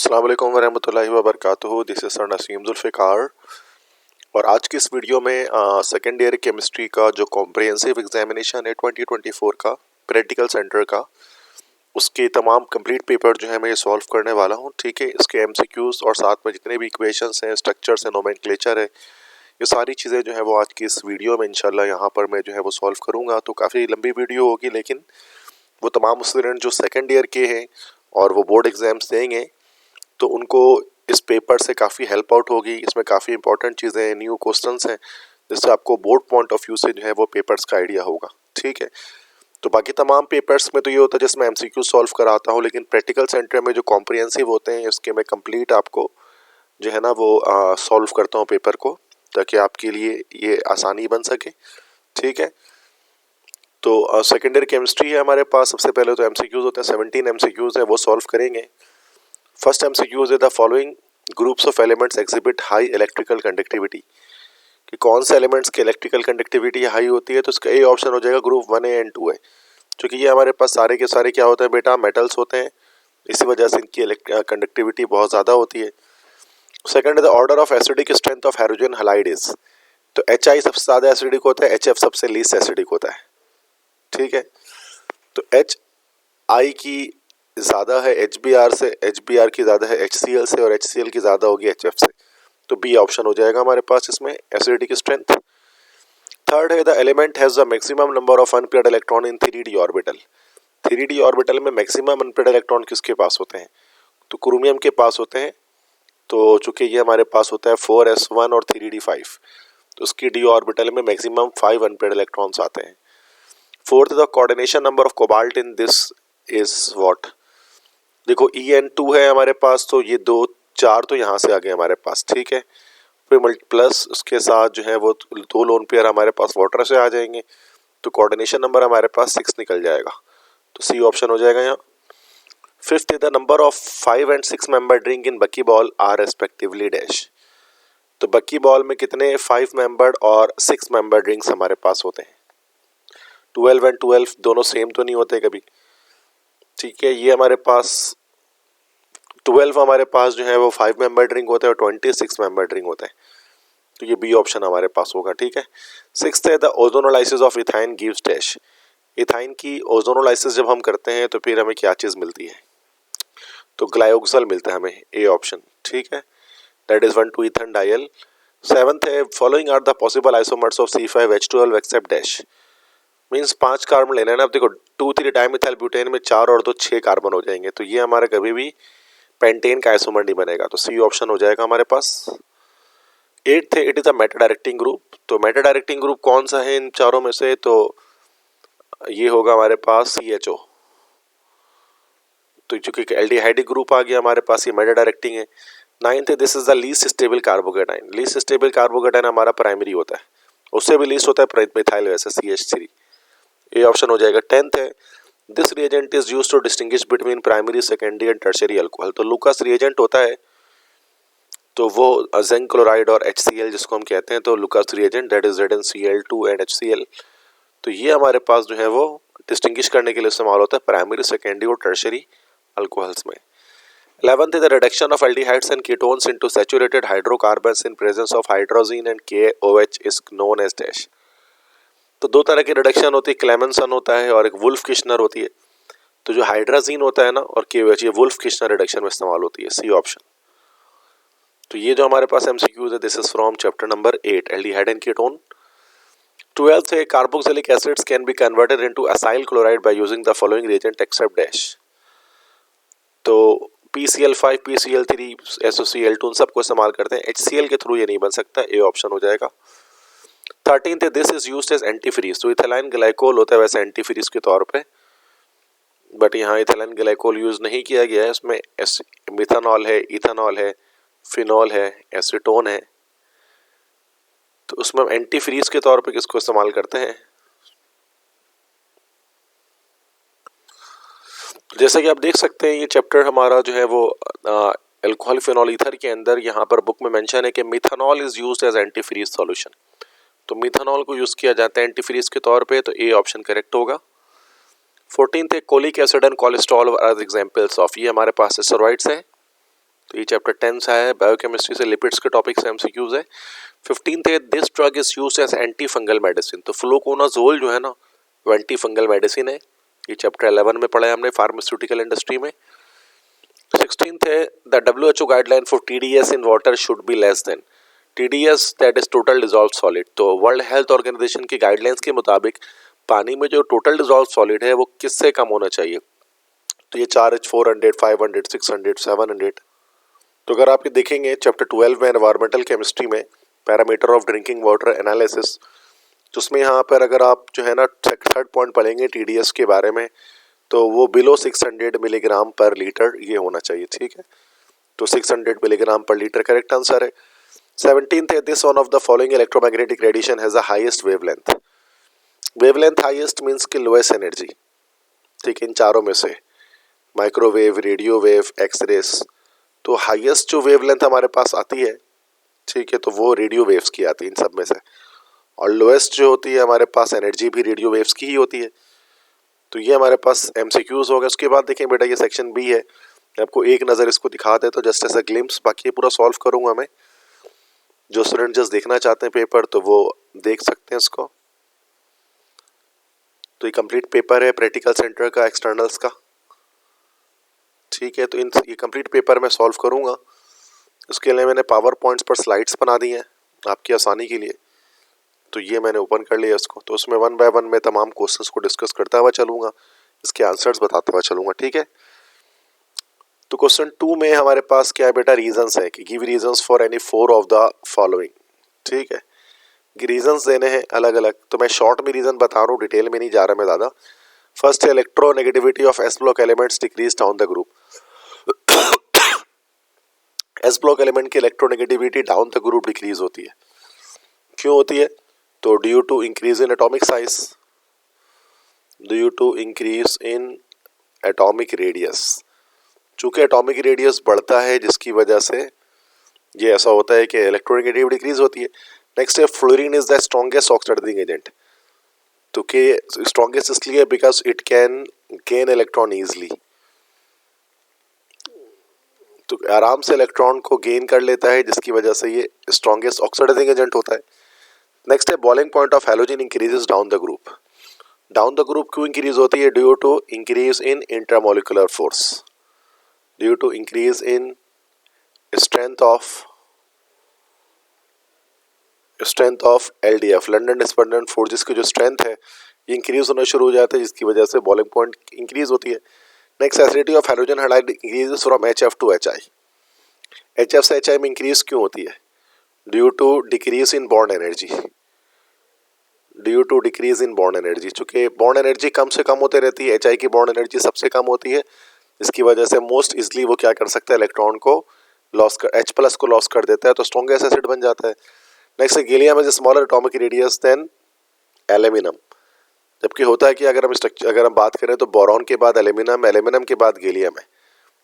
अस्सलाम वालेकुम वरहमतुल्लाहि वबरकातुहू। This is sir Naseem Zulfiqar और आज की इस वीडियो में सेकेंड ईयर केमिस्ट्री का जो कॉम्प्रिहेंसिव एग्जामिनेशन है 2024 का प्रैक्टिकल सेंटर का, उसके तमाम कंप्लीट पेपर जो है मैं ये सॉल्व करने वाला हूँ। ठीक है, इसके एमसीक्यूज और साथ में जितने भी इक्वेशंस हैं, स्ट्रक्चर्स हैं, नोमेनक्लेचर है, ये सारी चीज़ें जो है वो आज की इस वीडियो में इंशाल्लाह यहाँ पर मैं जो है वो सॉल्व करूँगा। तो काफ़ी लंबी वीडियो होगी, लेकिन वो तमाम स्टूडेंट जो सेकेंड ईयर के हैं और वो बोर्ड एग्जाम्स देंगे तो उनको इस पेपर से काफ़ी हेल्प आउट होगी। इसमें काफ़ी इंपॉर्टेंट चीज़ें, न्यू क्वेश्चंस हैं, जिससे आपको बोर्ड पॉइंट ऑफ व्यू से जो है वो पेपर्स का आइडिया होगा। ठीक है, तो बाकी तमाम पेपर्स में तो ये होता है जिसमें एमसीक्यू सॉल्व कराता हूँ, लेकिन प्रैक्टिकल सेंटर में जो कॉम्प्रिहेंसिव होते हैं इसके मैं कंप्लीट आपको जो है ना वो सॉल्व करता हूँ पेपर को, ताकि आपके लिए ये आसानी बन सके। ठीक है, तो सेकेंड ईयर केमिस्ट्री है हमारे पास। सबसे पहले तो एमसीक्यूज होते हैं, 17 एमसीक्यूज है, वो सॉल्व करेंगे। फर्स्ट एमसीक्यूज है the following groups of elements exhibit high electrical conductivity, कि कौन से एलिमेंट्स की इलेक्ट्रिकल कंडक्टिविटी हाई होती है। तो इसका ए ऑप्शन हो जाएगा ग्रुप 1 एंड 2 है, क्योंकि ये हमारे पास सारे के सारे क्या होते हैं बेटा, मेटल्स होते हैं, इसी वजह से इनकी कंडक्टिविटी बहुत ज़्यादा होती है। सेकंड है the order of acidic strength of hydrogen halide is, तो HI सबसे ज़्यादा एसिडिक होता है, HF सबसे लीस्ट एसिडिक होता है। ठीक है, तो HI की ज़्यादा है HBr से, HBr की ज़्यादा है HCl से, और HCl की ज़्यादा होगी HF से। तो बी ऑप्शन हो जाएगा हमारे पास इसमें एसिडिक स्ट्रेंथ। थर्ड है the element has the maximum number of unpaired electron in 3D orbital. 3D orbital में मैक्सिमम अनपेयर्ड इलेक्ट्रॉन किसके पास होते हैं, तो क्रोमियम के पास होते हैं। तो चूंकि ये हमारे पास होता है 4s1 और 3d5, तो उसकी डी ऑर्बिटल में मैक्सिमम 5 अनपेयर्ड इलेक्ट्रॉन्स आते हैं। Fourth the coordination number of cobalt in this is what, देखो En2 है हमारे पास, तो ये 2 4 तो यहाँ से आ गए हमारे पास। ठीक है, फिर प्लस उसके साथ जो है वो 2 लोन पेयर हमारे पास वाटर से आ जाएंगे, तो कोऑर्डिनेशन नंबर हमारे पास 6 निकल जाएगा। तो सी ऑप्शन हो जाएगा यहाँ। Fifth the number of 5 and 6 member drink in बकी बॉल आर रेस्पेक्टिवली डैश, तो बकी बॉल में कितने 5 मेंबर्ड और 6 मेंबर ड्रिंक्स हमारे पास होते हैं। 12 एंड 12 दोनों सेम तो नहीं होते कभी। ठीक है, ये हमारे पास 12 हमारे पास जो है वो 5 मेंबर ड्रिंक होता है और 26 मेंबर ड्रिंक होता है, तो ये बी ऑप्शन हमारे पास होगा। ठीक है, सिक्स्थ है the ozonolysis of ethyne gives dash, ethyne की ओजोनोलाइसिस जब हम करते हैं तो फिर हमें क्या चीज़ मिलती है, तो ग्लाइकोक्सल मिलता है हमें, ए ऑप्शन। ठीक है, that is 1,2 ethanediol. Seventh है following are the possible isomers of C5H12 except dash, means 5 carbon लेना है ना। अब देखो 2,3 डाइमिथाइल ब्यूटेन में 4 और 2 6 कार्बन हो जाएंगे, तो ये हमारा कभी भी पेंटेन का आइसोमर नहीं बनेगा, तो सी ऑप्शन हो जाएगा हमारे पास। एट्थ है it is a Meta directing group, तो मेटा डायरेक्टिंग ग्रुप कौन सा है इन चारों में से, तो ये होगा हमारे पास CHO। तो चूंकि एल्डिहाइडिक ग्रुप आ गया हमारे पास, ये मेटा डायरेक्टिंग है। नाइन्थ है this is the least stable carbocation, least stable carbocation हमारा प्राइमरी होता है, उससे भी लीस्ट होता है मिथाइल वैसे CH3, ये ऑप्शन हो जाएगा। टेंथ है this reagent is used to distinguish between primary, secondary and tertiary alcohol, तो लूकास रिएजेंट होता है, तो वो जिंक क्लोराइड और HCl जिसको हम कहते हैं, तो Lucas reagent that is ZnCl2 and HCl, तो ये हमारे पास जो है वो डिस्टिंग्विश करने के लिए इस्तेमाल होता है प्राइमरी, सेकेंडरी और टर्शियरी अल्कोहल्स में। 11th is the reduction of aldehydes and ketones into saturated hydrocarbons in presence of hydrazine and KOH is known as dash, तो 2 तरह की रिडक्शन होती है, क्लेमेंसन होता है और एक वुल्फ किश्नर होती है। तो जो हाइड्राजीन होता है ना और KOH, ये वुल्फ किश्नर रिडक्शन में इस्तेमाल होती है, सी ऑप्शन। तो ये जो हमारे पास एमसीक्यूज है this is from chapter number 8 aldehyde and ketone. 12th है carboxylic acids can be converted into acyl chloride by using the following reagent except dash, तो PCl5 PCl3 SOCl2 सबको इस्तेमाल करते हैं, HCl के थ्रू ये नहीं बन सकता, ए ऑप्शन हो जाएगा। 13th है this is used as antifreeze, तो इथाइल ग्लाइकोल होता है वैसे एंटीफ्रीज के तौर पे, बट यहाँ इथाइल ग्लाइकोल यूज नहीं किया गया है, इसमें मिथानॉल है, इथानॉल है, फिनॉल है, एसीटोन है, तो उसमें हम एंटीफ्रीज के तौर पे किसको इस्तेमाल करते हैं। जैसा कि आप देख सकते हैं ये चैप्टर हमारा जो है वो अल्कोहल फिनॉल ईथर के अंदर यहाँ पर बुक में मेंशन है कि methanol is used as antifreeze solution, तो मिथानॉल को यूज किया जाता है एंटीफ्रीज के तौर पे, तो ए ऑप्शन करेक्ट होगा। 14th है cholic acid and cholesterol are examples of, ये हमारे पास स्टेरॉइड्स हैं, तो ये चैप्टर 10 से आया है, बायोकेमिस्ट्री से लिपिड्स के टॉपिक से एमसीक्यूज है। 15th है, this drug is used as anti fungal medicine. तो फ्लूकोनाजोल जो है ना वो एंटी फंगल मेडिसिन है। ये चैप्टर 11 में पढ़ा है हमने फार्मास्यूटिकल इंडस्ट्री में। 16th है, the WHO guideline for TDS in water should be less than TDS that is total dissolve solid. तो वर्ल्ड हेल्थ ऑर्गेनाइजेशन की गाइडलाइंस के मुताबिक पानी में जो टोटल डिजॉल्व सॉलिड है वो किससे कम होना चाहिए। तो ये 4H 400 500 600 700। तो अगर आप ये देखेंगे चैप्टर 12 में एनवायरमेंटल केमिस्ट्री में parameter of drinking water analysis, तो उसमें यहाँ पर अगर आप जो है ना थर्ड पॉइंट पढ़ेंगे TDS के बारे में, तो वो बिलो 600 मिलीग्राम पर लीटर ये होना चाहिए। ठीक है, तो 600 मिलीग्राम पर लीटर करेक्ट आंसर है। 17th है, this one of the following electromagnetic radiation has the highest wavelength. Wavelength highest means कि लोएस्ट एनर्जी। ठीक है, इन चारों में से माइक्रोवेव, रेडियो वेव, एक्सरेस, तो हाईएस्ट जो वेवलेंथ हमारे पास आती है, ठीक है, तो वो रेडियो वेव्स की आती है इन सब में से। और लोएस्ट जो होती है हमारे पास एनर्जी भी रेडियो वेव्स की ही होती है। तो ये हमारे पास एमसीक्यूज हो गए। उसके बाद देखें बेटा ये सेक्शन बी है, आपको एक नज़र इसको दिखा दे तो जस्ट एज अ ग्लिम्स, बाकी ये पूरा सॉल्व करूंगा मैं। जो स्टूडेंट जस्ट देखना चाहते हैं पेपर तो वो देख सकते हैं इसको। तो ये कंप्लीट पेपर है प्रैक्टिकल सेंटर का, एक्सटर्नल्स का। ठीक है, तो ये कंप्लीट पेपर मैं सॉल्व करूंगा। उसके लिए मैंने पावर पॉइंट्स पर स्लाइड्स बना दी हैं आपकी आसानी के लिए। तो ये मैंने ओपन कर लिया इसको, तो उसमें वन बाय वन मैं तमाम क्वेश्चंस को डिस्कस करता हुआ चलूंगा, इसके आंसर्स बताता हुआ चलूंगा। ठीक है, तो क्वेश्चन 2 में हमारे पास क्या है बेटा, रीजंस है कि give reasons for any 4 of the following. ठीक है, रीजंस देने हैं अलग अलग, तो मैं शॉर्ट में रीजन बता रहा हूँ, डिटेल में नहीं जा रहा मैं ज़्यादा। फर्स्ट है, electronegativity of S block elements decrease down the group. S block element की electronegativity down the group decrease होती है। क्यों होती है, तो due to increase in atomic size, due to increase in atomic radius. चूंकि एटॉमिक रेडियस बढ़ता है जिसकी वजह से ये ऐसा होता है कि इलेक्ट्रोनेगेटिविटी डिक्रीज होती है। नेक्स्ट है, fluorine is the strongest oxidising agent. तो कि स्ट्रॉन्गेस्ट इसलिए because it can gain electron easily, तो आराम से इलेक्ट्रॉन को गेन कर लेता है जिसकी वजह से ये स्ट्रॉन्गेस्ट ऑक्सीडाइजिंग एजेंट होता है। नेक्स्ट है, boiling point of halogen increases down the group. Down the group क्यों इंक्रीज होती है, due to increase in intramolecular force, due to increase in strength of LDF, London dispersion forces की जो strength है ये इंक्रीज होना शुरू हो जाता है जिसकी वजह से बॉइलिंग पॉइंट इंक्रीज होती है। Next, acidity of hydrogen hydride increases from HF to HI। HF से HI में इंक्रीज क्यों होती है, due to decrease in bond energy, due to decrease in bond energy. चूंकि बॉन्ड एनर्जी कम से कम होते रहती है, HI की बॉन्ड एनर्जी सबसे कम होती है, जिसकी वजह से मोस्ट इजली वो क्या कर सकता है, इलेक्ट्रॉन को लॉस कर, H+ को लॉस कर देता है, तो स्ट्रॉन्गेस्ट एसिड बन जाता है। Next, gallium is smaller atomic radius then aluminium. जबकि होता है कि अगर हम बात करें तो बोरॉन के बाद एल्यूमिनियम, एल्यूमिनियम के बाद गैलियम है,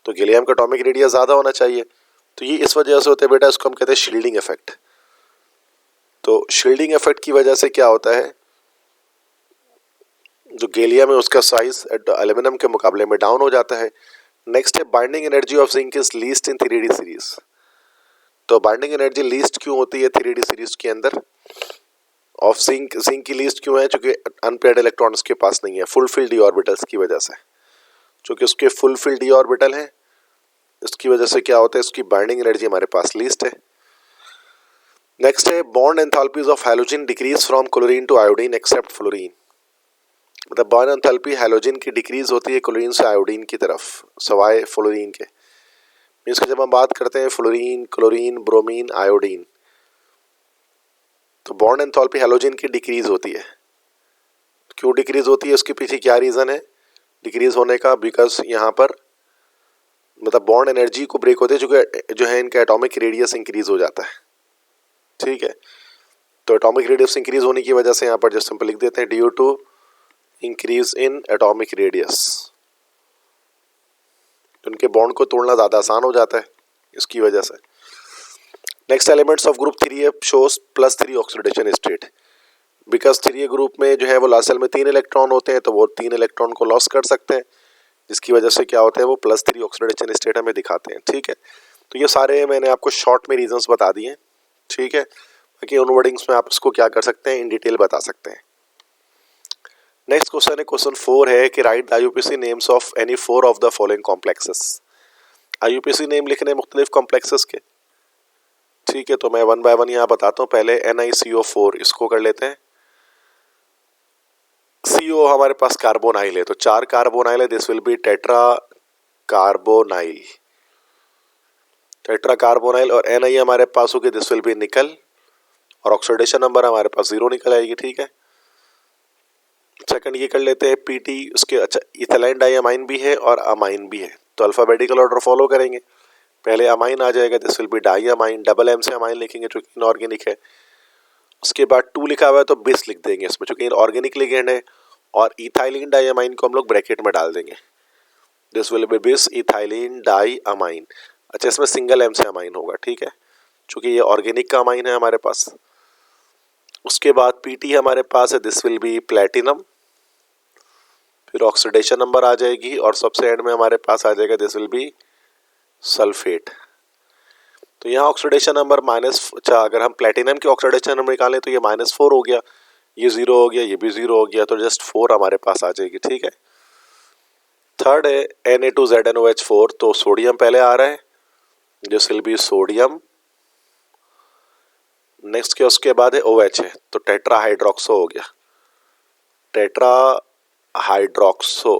तो गैलियम का एटॉमिक रेडियस ज़्यादा होना चाहिए। तो ये इस वजह से होता है बेटा, इसको हम कहते हैं शील्डिंग इफेक्ट। तो शील्डिंग इफेक्ट की वजह से क्या होता है, जो गैलियम है उसका साइज एल्यूमिनियम के मुकाबले में डाउन हो जाता है। नेक्स्ट है, binding energy of zinc is least in 3D series. तो बाइंडिंग एनर्जी लीस्ट क्यों होती है 3D सीरीज के अंदर ऑफ जिंक की लीस्ट क्यों है, क्योंकि अनपेयर्ड इलेक्ट्रॉन उसके पास नहीं है, फुलफिल डी ऑर्बिटल्स की वजह से। चूंकि उसके फुलफिल डी ऑर्बिटल है इसकी वजह से क्या होता है, उसकी बाइंडिंग एनर्जी हमारे पास लीस्ट है। नेक्स्ट है, bond enthalpies of halogen decrease from chlorine to iodine except fluorine. मतलब बॉन्ड एंथैल्पी हैलोजन की डिक्रीज होती है क्लोरीन से आयोडीन की तरफ सवाए फ्लोरीन के। मीन्स कि जब हम बात करते हैं फ्लोरीन, क्लोरीन, ब्रोमीन, आयोडीन, तो बॉन्ड एंथैल्पी हैलोजन की डिक्रीज होती है। क्यों डिक्रीज होती है, उसके पीछे क्या रीज़न है डिक्रीज होने का, बिकॉज यहाँ पर मतलब बॉन्ड एनर्जी को ब्रेक होते हैं, चूँकि जो है इनका एटॉमिक रेडियस इंक्रीज हो जाता है। ठीक है, तो एटॉमिक रेडियस इंक्रीज होने की वजह से यहाँ पर जस्ट सिंपल लिख देते हैं due to increase in atomic radius, उनके बॉन्ड को तोड़ना ज़्यादा आसान हो जाता है इसकी वजह से। Next, elements of group 3A shows +3 oxidation state. Because 3A group में जो है वो लास्ट सेल में 3 इलेक्ट्रॉन होते हैं, तो वो 3 इलेक्ट्रॉन को लॉस कर सकते हैं, जिसकी वजह से क्या होता है वो +3 ऑक्सीडेशन स्टेट हमें दिखाते हैं। ठीक है, तो ये सारे मैंने आपको शॉर्ट में रीजंस बता दिए, ठीक है। बाकी उन वर्डिंग्स में आप इसको क्या कर सकते हैं, इन डिटेल बता सकते हैं। नेक्स्ट क्वेश्चन है, क्वेश्चन 4 है कि right the IUPAC names of any 4 of the following complexes. IUPAC name लिखने मुख्तलिफ कॉम्प्लेक्सेस के, ठीक है। तो मैं वन बाय वन यहाँ बताता हूँ। पहले NiCO4 इसको कर लेते हैं। CO हमारे पास कार्बोनाइल है, तो 4 कार्बोनाइल है, this will be tetra carbonyl, tetra carbonyl. और Ni हमारे पास होगी, दिस विल बी निकल, और ऑक्सीडेशन नंबर हमारे पास 0 निकल आएगी, ठीक है। सेकंड ये कर लेते हैं PT, उसके अच्छा इथाइल डाइअमाइन भी है और अमाइन भी है, तो अल्फाबेटिकल ऑर्डर फॉलो करेंगे। पहले अमाइन आ जाएगा, this will B diamine, double M से अमाइन लिखेंगे जो कि इनऑर्गेनिक है। उसके बाद 2 लिखा हुआ है तो बिस लिख देंगे इसमें, चूंकि ऑर्गेनिक लिगेंड है। और इथाइलिन डाइअमाइन को हम लोग ब्रैकेट में डाल देंगे, दिस विल बी बिस इथाइलिन डाइअमाइन। अच्छा, इसमें सिंगल M से अमाइन होगा, ठीक है, चूंकि ये ऑर्गेनिक का अमाइन है हमारे पास। उसके बाद PT हमारे पास है, दिस विल बी प्लेटिनम, फिर ऑक्सीडेशन नंबर आ जाएगी, और सबसे एंड में हमारे पास आ जाएगा, दिस विल बी सल्फेट। तो यहाँ ऑक्सीडेशन नंबर माइनस, अच्छा अगर हम प्लेटिनम के ऑक्सीडेशन नंबर निकालें तो ये -4 हो गया, ये 0 हो गया, ये भी 0 हो गया, तो जस्ट 4 हमारे पास आ जाएगी, ठीक है। थर्ड है Na2ZnOH4, तो सोडियम पहले आ रहा है, this will B sodium. Next के उसके बाद है OH है, तो टेट्रा हाइड्रोक्सो हो गया, टेट्रा हाइड्रोक्सो।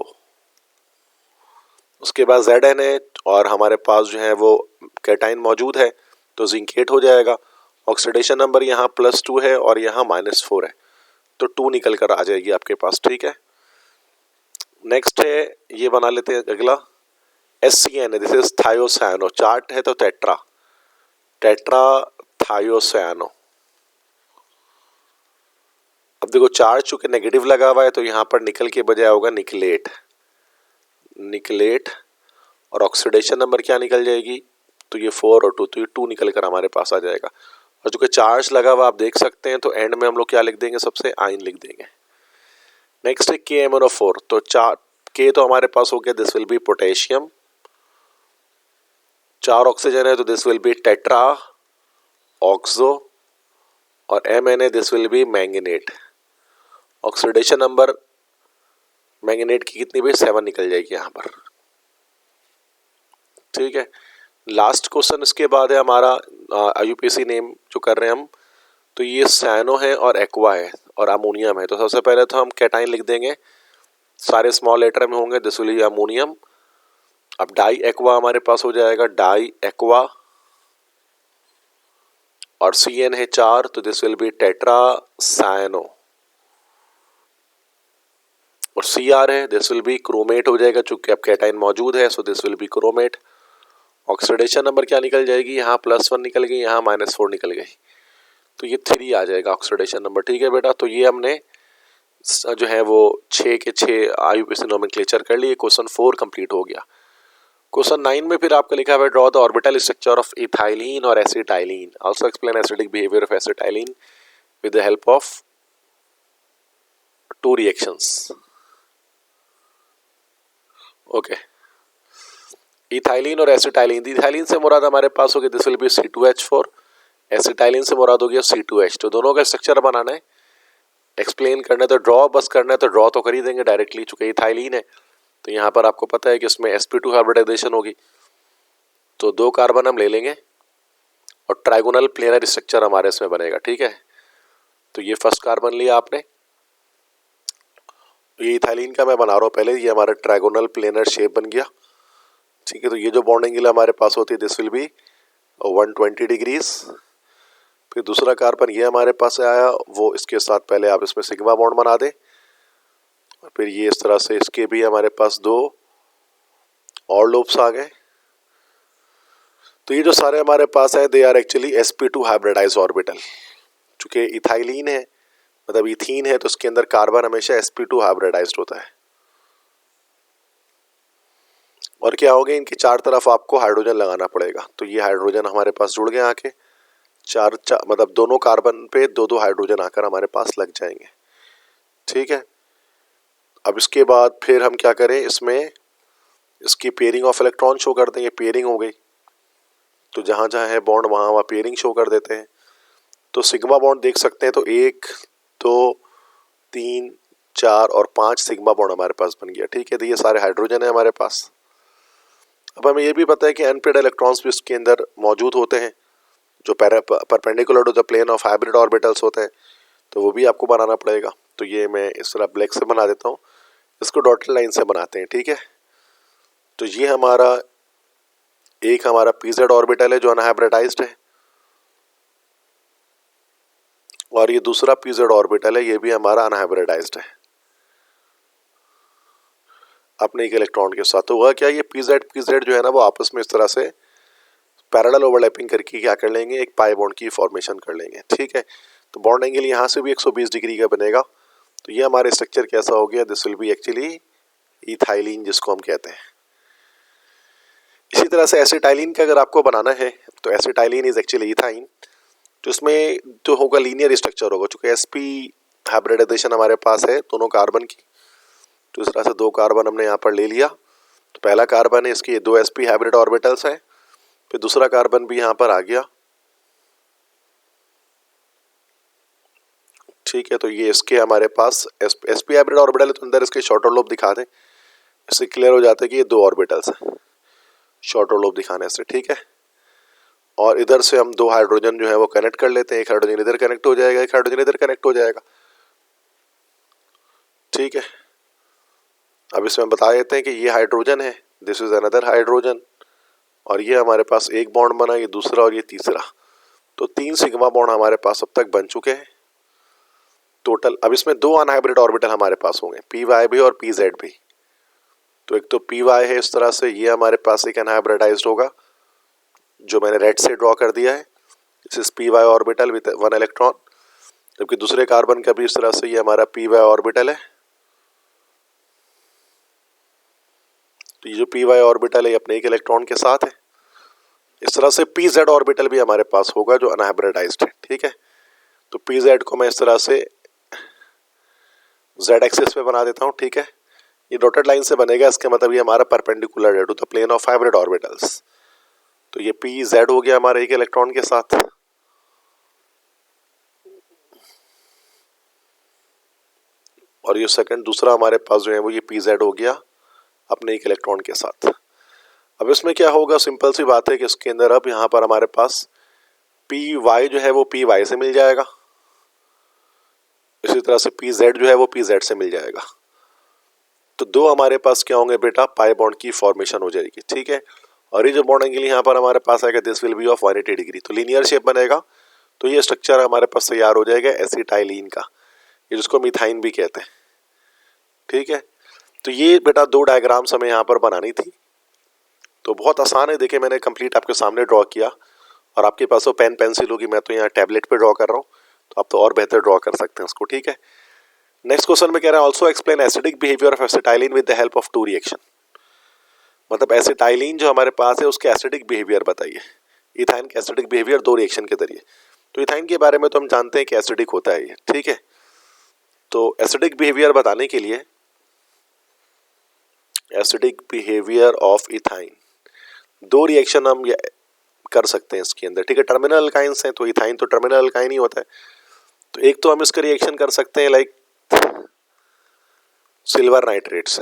उसके बाद Zn है, और हमारे पास जो है वो कैटाइन मौजूद है, तो जिंकेट हो जाएगा। ऑक्सीडेशन नंबर यहाँ +2 है और यहाँ -4 है, तो 2 निकल कर आ जाएगी आपके पास, ठीक है। नेक्स्ट है, ये बना लेते हैं अगला, SCN है, दिस इज थायोसायानो, चार्ट है तो टेट्रा, टेट्रा थायोसायानो। अब देखो चार्ज चूंकि नेगेटिव लगा हुआ है, तो यहाँ पर निकल के बजाय होगा निकलेट, निकलेट। और ऑक्सीडेशन नंबर क्या निकल जाएगी, तो ये 4 और 2, तो ये 2 निकल कर हमारे पास आ जाएगा। और चूंकि चार्ज लगा हुआ आप देख सकते हैं, तो एंड में हम लोग क्या लिख देंगे, सबसे आयन लिख देंगे। नेक्स्ट है KMnO4, तो K तो हमारे पास हो गया, this will B potassium, 4 oxygen है, तो this will be tetra oxo, और Mn है, this will B manganate. Oxidation number manganate की कितनी भी 7 निकल जाएगी यहाँ पर, ठीक है। लास्ट क्वेश्चन इसके बाद है हमारा आईयूपीएसी नेम जो कर रहे हैं हम, तो ये साइनो है और एक्वा है और अमोनियम है। तो सबसे पहले तो हम कैटाइन लिख देंगे, सारे स्मॉल लेटर में होंगे, दिस विल बी अमोनियम। अब डाई एक्वा हमारे पास हो जाएगा, डाई एक्वा, और CN है 4, तो this will be tetra cyano. और CR है, दिस विल बी क्रोमेट हो जाएगा, चूंकि अब कैटाइन मौजूद है, so this will be chromate. Oxidation number क्या निकल जाएगी, यहाँ +1 निकल गई, यहाँ -4 निकल गई, तो ये 3 आ जाएगा ऑक्सीडेशन नंबर, ठीक है बेटा। तो ये हमने जो है वो 6 के 6 आईयूपीएसी नोमेनक्लेचर कर लिए। क्वेश्चन 4 कंप्लीट हो गया। क्वेश्चन 9 में फिर आपका लिखा हुआ है, draw the orbital structure of ethylene और acetylene, also explain acidic behaviour of acetylene with the help of 2 reactions. Okay, ethylene और एसिटाइलिन, इथाइलिन से मुराद हमारे पास होगी, this will B C2H4, acetylene से मुराद होगी C2H। तो दोनों का स्ट्रक्चर बनाना है, एक्सप्लेन करना है, तो ड्रॉ बस करना है, तो ड्रॉ तो कर ही देंगे डायरेक्टली, चूंकि इथाइलिन है तो यहाँ पर आपको पता है कि इसमें sp2 हाइब्रिडाइजेशन होगी, तो 2 कार्बन हम ले लेंगे और ट्राइगोनल प्लेनर स्ट्रक्चर हमारे इसमें बनेगा, ठीक है। तो ये फर्स्ट कार्बन लिया आपने, ये इथाइलिन का मैं बना रहा हूँ पहले, ये हमारा ट्राइगोनल प्लेनर शेप बन गया, ठीक है। तो ये जो बॉन्डिंग के लिए हमारे पास होती है, दिस विल बी 120 डिग्रीज। फिर दूसरा कार्बन ये हमारे पास आया, वो इसके साथ पहले आप इसमें सिग्मा बॉन्ड बना दें, और फिर ये इस तरह से इसके भी हमारे पास 2 और लूप्स आ गए। तो ये जो सारे हमारे पास है, they are actually sp2 hybridise orbital. चूंकि इथाइलिन है, मतलब इथीन है, तो उसके अंदर कार्बन हमेशा sp2 हाइब्रिडाइज्ड होता है। और क्या हो गया, इनकी 4 तरफ आपको हाइड्रोजन लगाना पड़ेगा, तो ये हाइड्रोजन हमारे पास जुड़ गए आके, मतलब दोनों कार्बन पे 2-2 हाइड्रोजन आकर हमारे पास लग जाएंगे, ठीक है। अब इसके बाद फिर हम क्या करें, इसमें इसकी पेयरिंग ऑफ इलेक्ट्रॉन शो कर देंगे, पेयरिंग हो गई, तो जहाँ जहाँ है बॉन्ड वहाँ वहाँ पेयरिंग शो कर देते हैं। तो सिग्मा बॉन्ड देख सकते हैं, तो 1 2 3 4 और 5 सिग्मा बॉन्ड हमारे पास बन गया। ठीक है, तो ये सारे हाइड्रोजन है हमारे पास। अब हमें ये भी पता है कि अनपेयर्ड इलेक्ट्रॉन्स भी इसके अंदर मौजूद होते हैं जो perpendicular to the plane of hybrid orbitals होते हैं, तो वो भी आपको बनाना पड़ेगा। तो ये मैं इस तरह ब्लैक से बना देता हूँ, इसको डॉटेड लाइन से बनाते हैं। ठीक है, तो ये हमारा एक हमारा pz ऑर्बिटल है जो अनहाइब्रिडाइज्ड है, और ये दूसरा pz ऑर्बिटल है, ये भी हमारा अनहाइब्रिडाइज्ड है अपने एक इलेक्ट्रॉन के साथ। तो वह क्या, ये pz जो है ना वो आपस में इस तरह से पैरेलल ओवरलैपिंग करके क्या कर लेंगे, एक पाई बॉन्ड की फॉर्मेशन कर लेंगे। ठीक है, तो बॉन्ड एंगल यहाँ से भी 120 डिग्री का बनेगा। तो ये हमारे स्ट्रक्चर कैसा हो गया, this will B actually ethylene जिसको हम कहते हैं। इसी तरह से एसिटाइलिन का अगर आपको बनाना है तो एसिटाइलिन इज एक्चुअली इथाइन, तो इसमें जो होगा लीनियर स्ट्रक्चर होगा। चूंकि sp हाइब्रिडाइजेशन हमारे पास है दोनों कार्बन की, तो इस तरह से 2 कार्बन हमने यहाँ पर ले लिया। तो पहला कार्बन है, इसकी 2 sp हाइब्रिड ऑर्बिटल्स हैं, फिर दूसरा कार्बन भी यहाँ पर आ गया। ठीक है, तो ये इसके हमारे पास sp हाइब्रिड ऑर्बिटल है, तो अंदर इसके शॉर्टर लोब दिखा दें, इससे क्लियर हो जाता है कि ये 2 ऑर्बिटल्स हैं, शॉर्टर लोब दिखाने से। ठीक है, और इधर से हम 2 हाइड्रोजन जो है वो कनेक्ट कर लेते हैं, एक हाइड्रोजन इधर कनेक्ट हो जाएगा, एक हाइड्रोजन इधर कनेक्ट हो जाएगा। ठीक है, अब इसमें बता देते हैं कि ये हाइड्रोजन है, दिस इज अनदर हाइड्रोजन, और ये हमारे पास एक बॉन्ड बना, ये दूसरा और ये तीसरा। तो 3 सिग्मा बॉन्ड हमारे पास अब तक बन चुके हैं टोटल। अब इसमें 2 अनहाइब्रिड ऑर्बिटल हमारे पास होंगे, py भी और pz भी। तो एक तो py है इस तरह से, ये हमारे पास एक अनहाइब्रिडाइज्ड होगा जो मैंने रेड से ड्रॉ कर दिया है, this is py orbital with 1 electron. जबकि दूसरे कार्बन का भी इस तरह से ये हमारा py ऑर्बिटल है। तो ये जो py ऑर्बिटल है अपने एक इलेक्ट्रॉन के साथ है। इस तरह से pz ऑर्बिटल भी हमारे पास होगा जो अनहाइब्रिडाइज्ड है। ठीक है, तो pz को मैं इस तरह से z एक्सिस पे बना देता हूँ। ठीक है, ये डॉटेड लाइन से बनेगा, इसके मतलब ये हमारा परपेंडिकुलर है to the plane of hybrid orbitals. तो ये pz हो गया हमारे एक इलेक्ट्रॉन के साथ, और ये सेकंड दूसरा हमारे पास जो है वो ये pz हो गया अपने एक इलेक्ट्रॉन के साथ। अब इसमें क्या होगा, सिंपल सी बात है कि इसके अंदर अब यहाँ पर हमारे पास py जो है वो py से मिल जाएगा, इसी तरह से pz जो है वो pz से मिल जाएगा। तो 2 हमारे पास क्या होंगे बेटा, पाई बॉन्ड की फॉर्मेशन हो जाएगी। ठीक है, और ये जो बॉन्ड एंगल यहाँ पर हमारे पास आएगा, this will B of 180 degree, तो लीनियर शेप बनेगा। तो ये स्ट्रक्चर हमारे पास तैयार हो जाएगा एसिटाइलिन का, ये जिसको मिथाइन भी कहते हैं। ठीक है, तो ये बेटा 2 डायग्राम्स हमें यहाँ पर बनानी थी, तो बहुत आसान है। देखिए मैंने कंप्लीट आपके सामने ड्रॉ किया, और आपके पास वो पेन पेंसिल होगी, मैं तो यहाँ टैबलेट पे ड्रॉ कर रहा हूँ, तो आप तो और बेहतर ड्रॉ कर सकते हैं उसको। ठीक है, नेक्स्ट क्वेश्चन में कह रहा है also explain acidic behaviour of acetylene with the help of 2 reaction. मतलब एसिटाइलिन जो हमारे पास है उसके एसिडिक बिहेवियर बताइए, इथाइन के एसिडिक बिहेवियर 2 रिएक्शन के जरिए। तो इथाइन के बारे में तो हम जानते हैं कि एसिडिक होता है ये। ठीक है, तो एसिडिक बिहेवियर बताने के लिए acidic behaviour of ethyne 2 reaction हम कर सकते हैं इसके अंदर। ठीक है, टर्मिनल अल्काइंस हैं, तो इथाइन तो टर्मिनल अल्काइन ही होता है। तो एक तो हम इसका रिएक्शन कर सकते हैं लाइक सिल्वर नाइट्रेट से,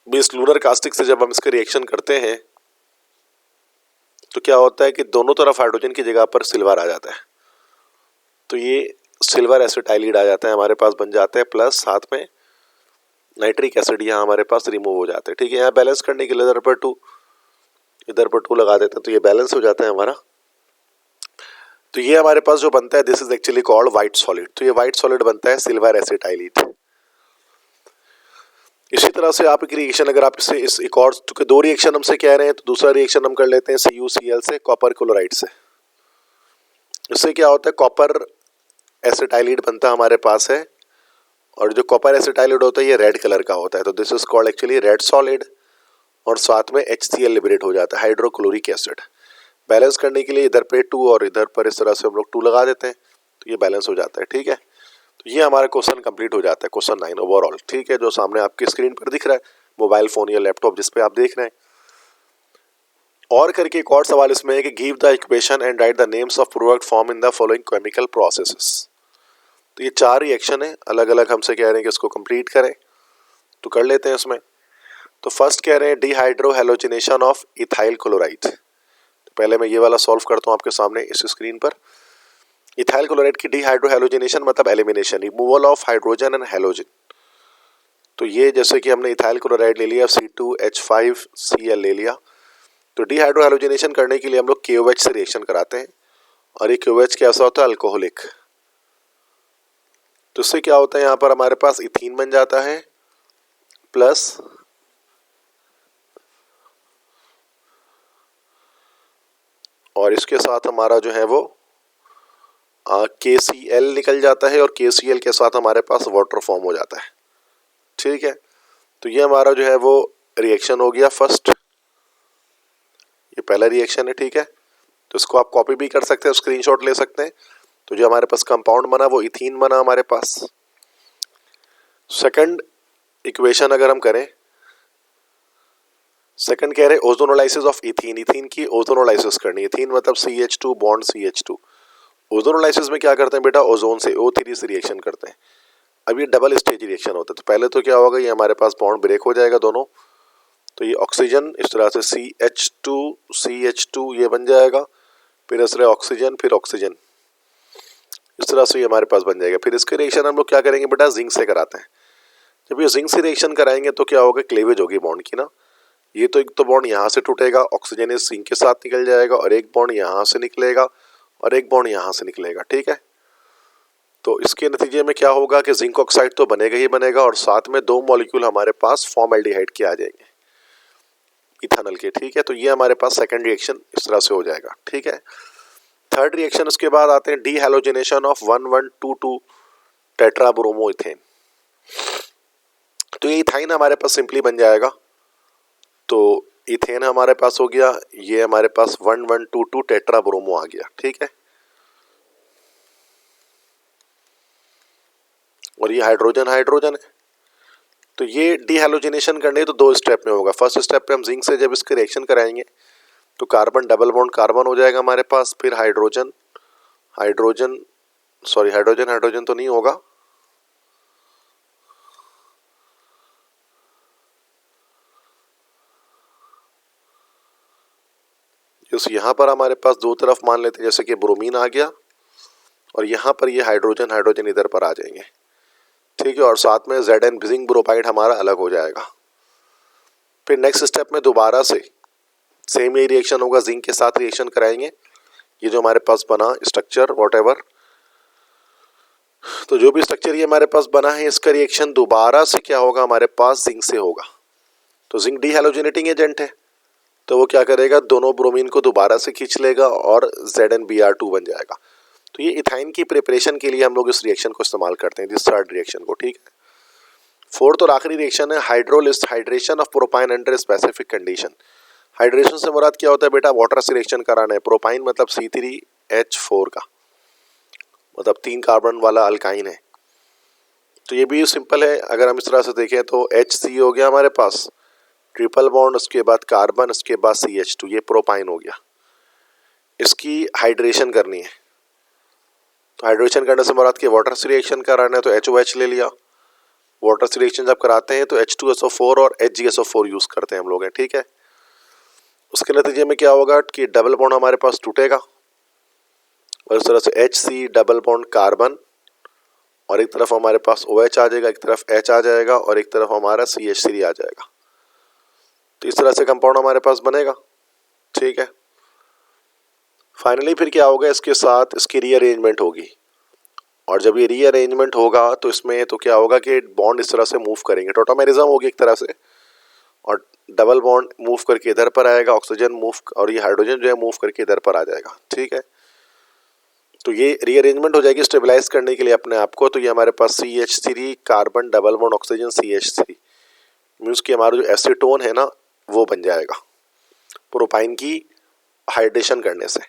बीस लूनर कास्टिक से जब हम इसका रिएक्शन करते हैं तो क्या होता है कि दोनों तरफ हाइड्रोजन की जगह पर सिल्वर आ जाता है, तो ये सिल्वर एसिटाइलिड आ जाता है हमारे पास, बन जाता है, प्लस साथ में नाइट्रिक एसिड यहाँ हमारे पास रिमूव हो जाते हैं। ठीक है, यहाँ बैलेंस करने के लिए इधर पर 2 लगा देते हैं, तो ये बैलेंस हो जाता है हमारा। तो ये हमारे पास जो बनता है this is actually called white solid. तो ये व्हाइट सॉलिड बनता है सिल्वर एसिटाइलिड। इसी तरह से आप एक रिएक्शन अगर आप इसे इस एक और, क्योंकि 2 रिएक्शन हमसे कह रहे हैं, तो दूसरा रिएक्शन हम कर लेते हैं CuCl से, कॉपर क्लोराइड से। इससे क्या होता है, कॉपर एसिटाइलिड बनता हमारे पास है, और जो कॉपर एसिटाइलिड होता है ये रेड कलर का होता है, तो this is called actually red solid, और साथ में HCl लिबरेट हो जाता है, हाइड्रोक्लोरिक एसिड। बैलेंस करने के लिए इधर पे 2 और इधर पर इस तरह से हम लोग 2 लगा देते हैं, तो ये बैलेंस हो जाता है। ठीक है, तो ये हमारा क्वेश्चन कंप्लीट हो जाता है, क्वेश्चन 9 ओवरऑल। ठीक है, जो सामने आपकी स्क्रीन पर दिख रहा है, मोबाइल फोन या लैपटॉप जिस पे आप देख रहे हैं। और करके एक और सवाल इसमें है कि give the equation and right the names of product form in the following chemical processes. तो ये 4 रिएक्शन है, अलग अलग हमसे कह रहे हैं कि इसको कंप्लीट करें, तो कर लेते हैं इसमें। तो फर्स्ट कह रहे हैं dehydro halogenation of ethyl chloride. तो पहले मैं ये वाला सॉल्व करता हूँ आपके सामने इस स्क्रीन पर। इथाइल क्लोराइड की डिहाइड्रो हैलोजिनेशन मतलब elimination, removal of hydrogen and halogen. तो ये जैसे कि हमने इथाइल क्लोराइड ले लिया, C2H5Cl ले लिया, तो डिहाइड्रो हैलोजिनेशन करने के लिए हम लोग KOH से रिएक्शन कराते हैं, और ये KOH कैसा होता है, अल्कोहलिक। तो इससे क्या होता है, यहाँ पर हमारे पास इथीन बन जाता है प्लस और इसके साथ हमारा जो है वो KCl निकल जाता है, और KCl के साथ हमारे पास वाटर फॉर्म हो जाता है। ठीक है, तो ये हमारा जो है वो रिएक्शन हो गया फर्स्ट, ये पहला रिएक्शन है। ठीक है, तो इसको आप कॉपी भी कर सकते हैं, स्क्रीनशॉट ले सकते हैं। तो जो हमारे पास कंपाउंड बना वो इथीन बना हमारे पास। सेकंड इक्वेशन अगर हम करें, सेकंड कह रहे हैं ओजोनोलाइसिस ऑफ इथीन। इथीन की ओजोनोलाइसिस करनी है। इथीन मतलब CH2 बॉन्ड CH2। ओजोनोलाइसिस में क्या करते हैं बेटा, ओजोन से O3 से रिएक्शन करते हैं। अब ये डबल स्टेज रिएक्शन होता है। तो पहले तो क्या होगा, ये हमारे पास बॉन्ड ब्रेक हो जाएगा दोनों, तो ये ऑक्सीजन इस तरह से CH2 ये बन जाएगा, फिर इस तरह ऑक्सीजन, फिर ऑक्सीजन, इस तरह से ये हमारे पास बन जाएगा। फिर इसके रिएक्शन हम लोग क्या करेंगे बेटा, जिंक से कराते हैं। जब ये जिंक से रिएक्शन कराएंगे तो क्या होगा, क्लेवेज होगी बॉन्ड की ना। ये तो एक तो बॉन्ड यहाँ से टूटेगा, ऑक्सीजन इस जिंक के साथ निकल जाएगा, और एक बॉन्ड यहाँ से निकलेगा, और एक बॉन्ड यहाँ से निकलेगा। ठीक है, तो इसके नतीजे में क्या होगा कि जिंक ऑक्साइड तो बनेगा ही बनेगा, और साथ में 2 मॉलिक्यूल हमारे पास फॉर्मल्डिहाइड के आ जाएंगे, इथानल के। ठीक है, तो ये हमारे पास सेकंड रिएक्शन इस तरह से हो जाएगा। ठीक है, थर्ड रिएक्शन उसके बाद आते हैं डीहैलोजिनेशन ऑफ 1122 टेट्राब्रोमोइथेन। तो ये इथाइन हमारे पास सिंपली बन जाएगा। तो इथेन हमारे पास हो गया, ये हमारे पास 1122 टेट्राब्रोमो आ गया। ठीक है, और ये हाइड्रोजन हाइड्रोजन है। तो ये डीहैलोजिनेशन करने तो 2 स्टेप में होगा। फर्स्ट स्टेप पे हम जिंक से जब इसके रिएक्शन कराएंगे तो कार्बन डबल बॉन्ड कार्बन हो जाएगा हमारे पास, फिर हाइड्रोजन हाइड्रोजन हाइड्रोजन हाइड्रोजन तो नहीं होगा, यहाँ पर हमारे पास 2 तरफ मान लेते हैं, जैसे कि ब्रोमीन आ गया, और यहाँ पर ये हाइड्रोजन हाइड्रोजन इधर पर आ जाएंगे। ठीक है, और साथ में Zn जिंक ब्रोमाइड हमारा अलग हो जाएगा। फिर नेक्स्ट स्टेप में दोबारा से सेम यही रिएक्शन होगा, जिंक के साथ रिएक्शन कराएंगे। ये जो हमारे पास बना स्ट्रक्चर व्हाटएवर, तो जो भी स्ट्रक्चर ये हमारे पास बना है, इसका रिएक्शन दोबारा से क्या होगा, हमारे पास जिंक से होगा। तो जिंक डीहैलोजिनेटिंग एजेंट है, तो वो क्या करेगा, दोनों ब्रोमीन को दोबारा से खींच लेगा और ZnBr2 बन जाएगा। तो ये इथाइन की प्रिपरेशन के लिए हम लोग इस रिएक्शन को इस्तेमाल करते हैं, दिस थर्ड रिएक्शन को। ठीक है, फोर्थ और आखिरी रिएक्शन है hydrolysis hydration of propyne under specific condition. Hydration से मुराद क्या होता है बेटा, वाटर से रिएक्शन कराना है। प्रोपाइन मतलब C3H4 का, मतलब 3 कार्बन वाला अल्काइन है। तो ये भी सिंपल है, अगर हम इस तरह से देखें तो HC हो गया हमारे पास, ट्रिपल बॉन्ड, उसके बाद कार्बन, उसके बाद CH2, ये प्रोपाइन हो गया। इसकी हाइड्रेशन करनी है, तो हाइड्रेशन करने से मुराद के वाटर से रिएक्शन कराना है, तो HOH ले लिया। वाटर से रिएक्शन जब कराते हैं तो H2SO4 और HgSO4 यूज करते हैं हम लोग हैं। ठीक है, उसके नतीजे में क्या होगा कि डबल बॉन्ड हमारे पास टूटेगा, और इस तरह से HC डबल बॉन्ड कार्बन, और एक तरफ हमारे पास OH आ जाएगा, एक तरफ H आ जाएगा, और एक तरफ हमारा CH3 आ जाएगा। तो इस तरह से कंपाउंड हमारे पास बनेगा। ठीक है, फाइनली फिर क्या होगा, इसके साथ इसकी रीअरेंजमेंट होगी, और जब ये रीअरेंजमेंट होगा तो इसमें तो क्या होगा कि बॉन्ड इस तरह से मूव करेंगे, टोटोमेरिज्म होगी एक तरह से, और डबल बॉन्ड मूव करके इधर पर आएगा, ऑक्सीजन मूव, और ये हाइड्रोजन जो है मूव करके इधर पर आ जाएगा। ठीक है, तो ये रीअरेंजमेंट हो जाएगी स्टेबलाइज करने के लिए अपने आप को। तो ये हमारे पास CH3 carbon double bond oxygen CH3 means कि हमारा जो एसीटोन है ना वो बन जाएगा प्रोपाइन की हाइड्रेशन करने से।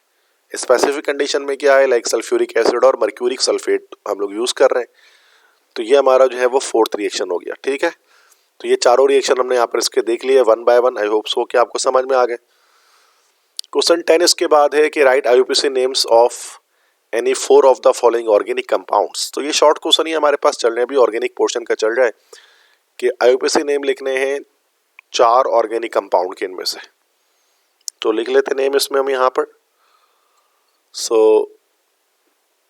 स्पेसिफिक कंडीशन में क्या है, लाइक सल्फ्यूरिक एसिड और मर्क्यूरिक सल्फेट हम लोग यूज़ कर रहे हैं। तो ये हमारा जो है वो फोर्थ रिएक्शन हो गया। ठीक है, तो ये चारों रिएक्शन हमने यहाँ पर इसके देख लिए 1 बाय 1। आई होप सो कि आपको समझ में आ गए। क्वेश्चन 10 इसके बाद है कि right IUPAC names of any 4 of the following organic compounds. तो ये शॉर्ट क्वेश्चन ही हमारे पास चल रहे हैं, अभी ऑर्गेनिक पोर्शन का चल रहा है कि IUPAC नेम लिखने हैं 4 ऑर्गेनिक कंपाउंड के इनमें से। तो लिख लेते नेम इसमें हम यहाँ पर।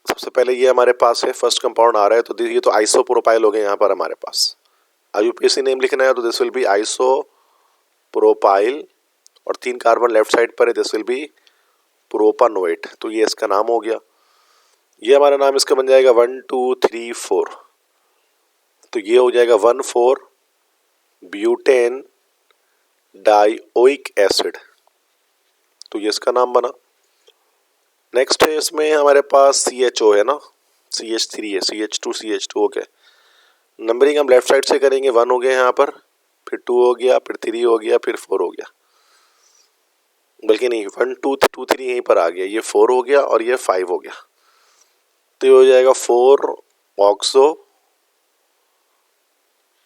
सबसे पहले ये हमारे पास है, फर्स्ट कंपाउंड आ रहा है, तो ये तो आइसोप्रोपाइल हो गए यहाँ पर हमारे पास। IUPAC नेम लिखना है तो दिस विल बी आइसोप्रोपाइल, और 3 कार्बन लेफ्ट साइड पर है, दिस विल बी प्रोपानोएट। तो ये इसका नाम हो गया। ये हमारा नाम इसका बन जाएगा 1 2 3 4। तो ये हो जाएगा 1,4 ब्यूटेन डाइओइक एसिड। तो ये इसका नाम बना। नेक्स्ट है इसमें हमारे पास CHO है ना, CH3 है, CH2 CH2 हो गया। नंबरिंग हम लेफ्ट साइड से करेंगे, 1 हो गया यहाँ पर, फिर 2 हो गया, फिर 3 हो गया, फिर 4 हो गया, बल्कि नहीं 1 2 2 3 यहीं पर आ गया, ये 4 हो गया और ये 5 हो गया। तो ये हो जाएगा 4 ऑक्सो,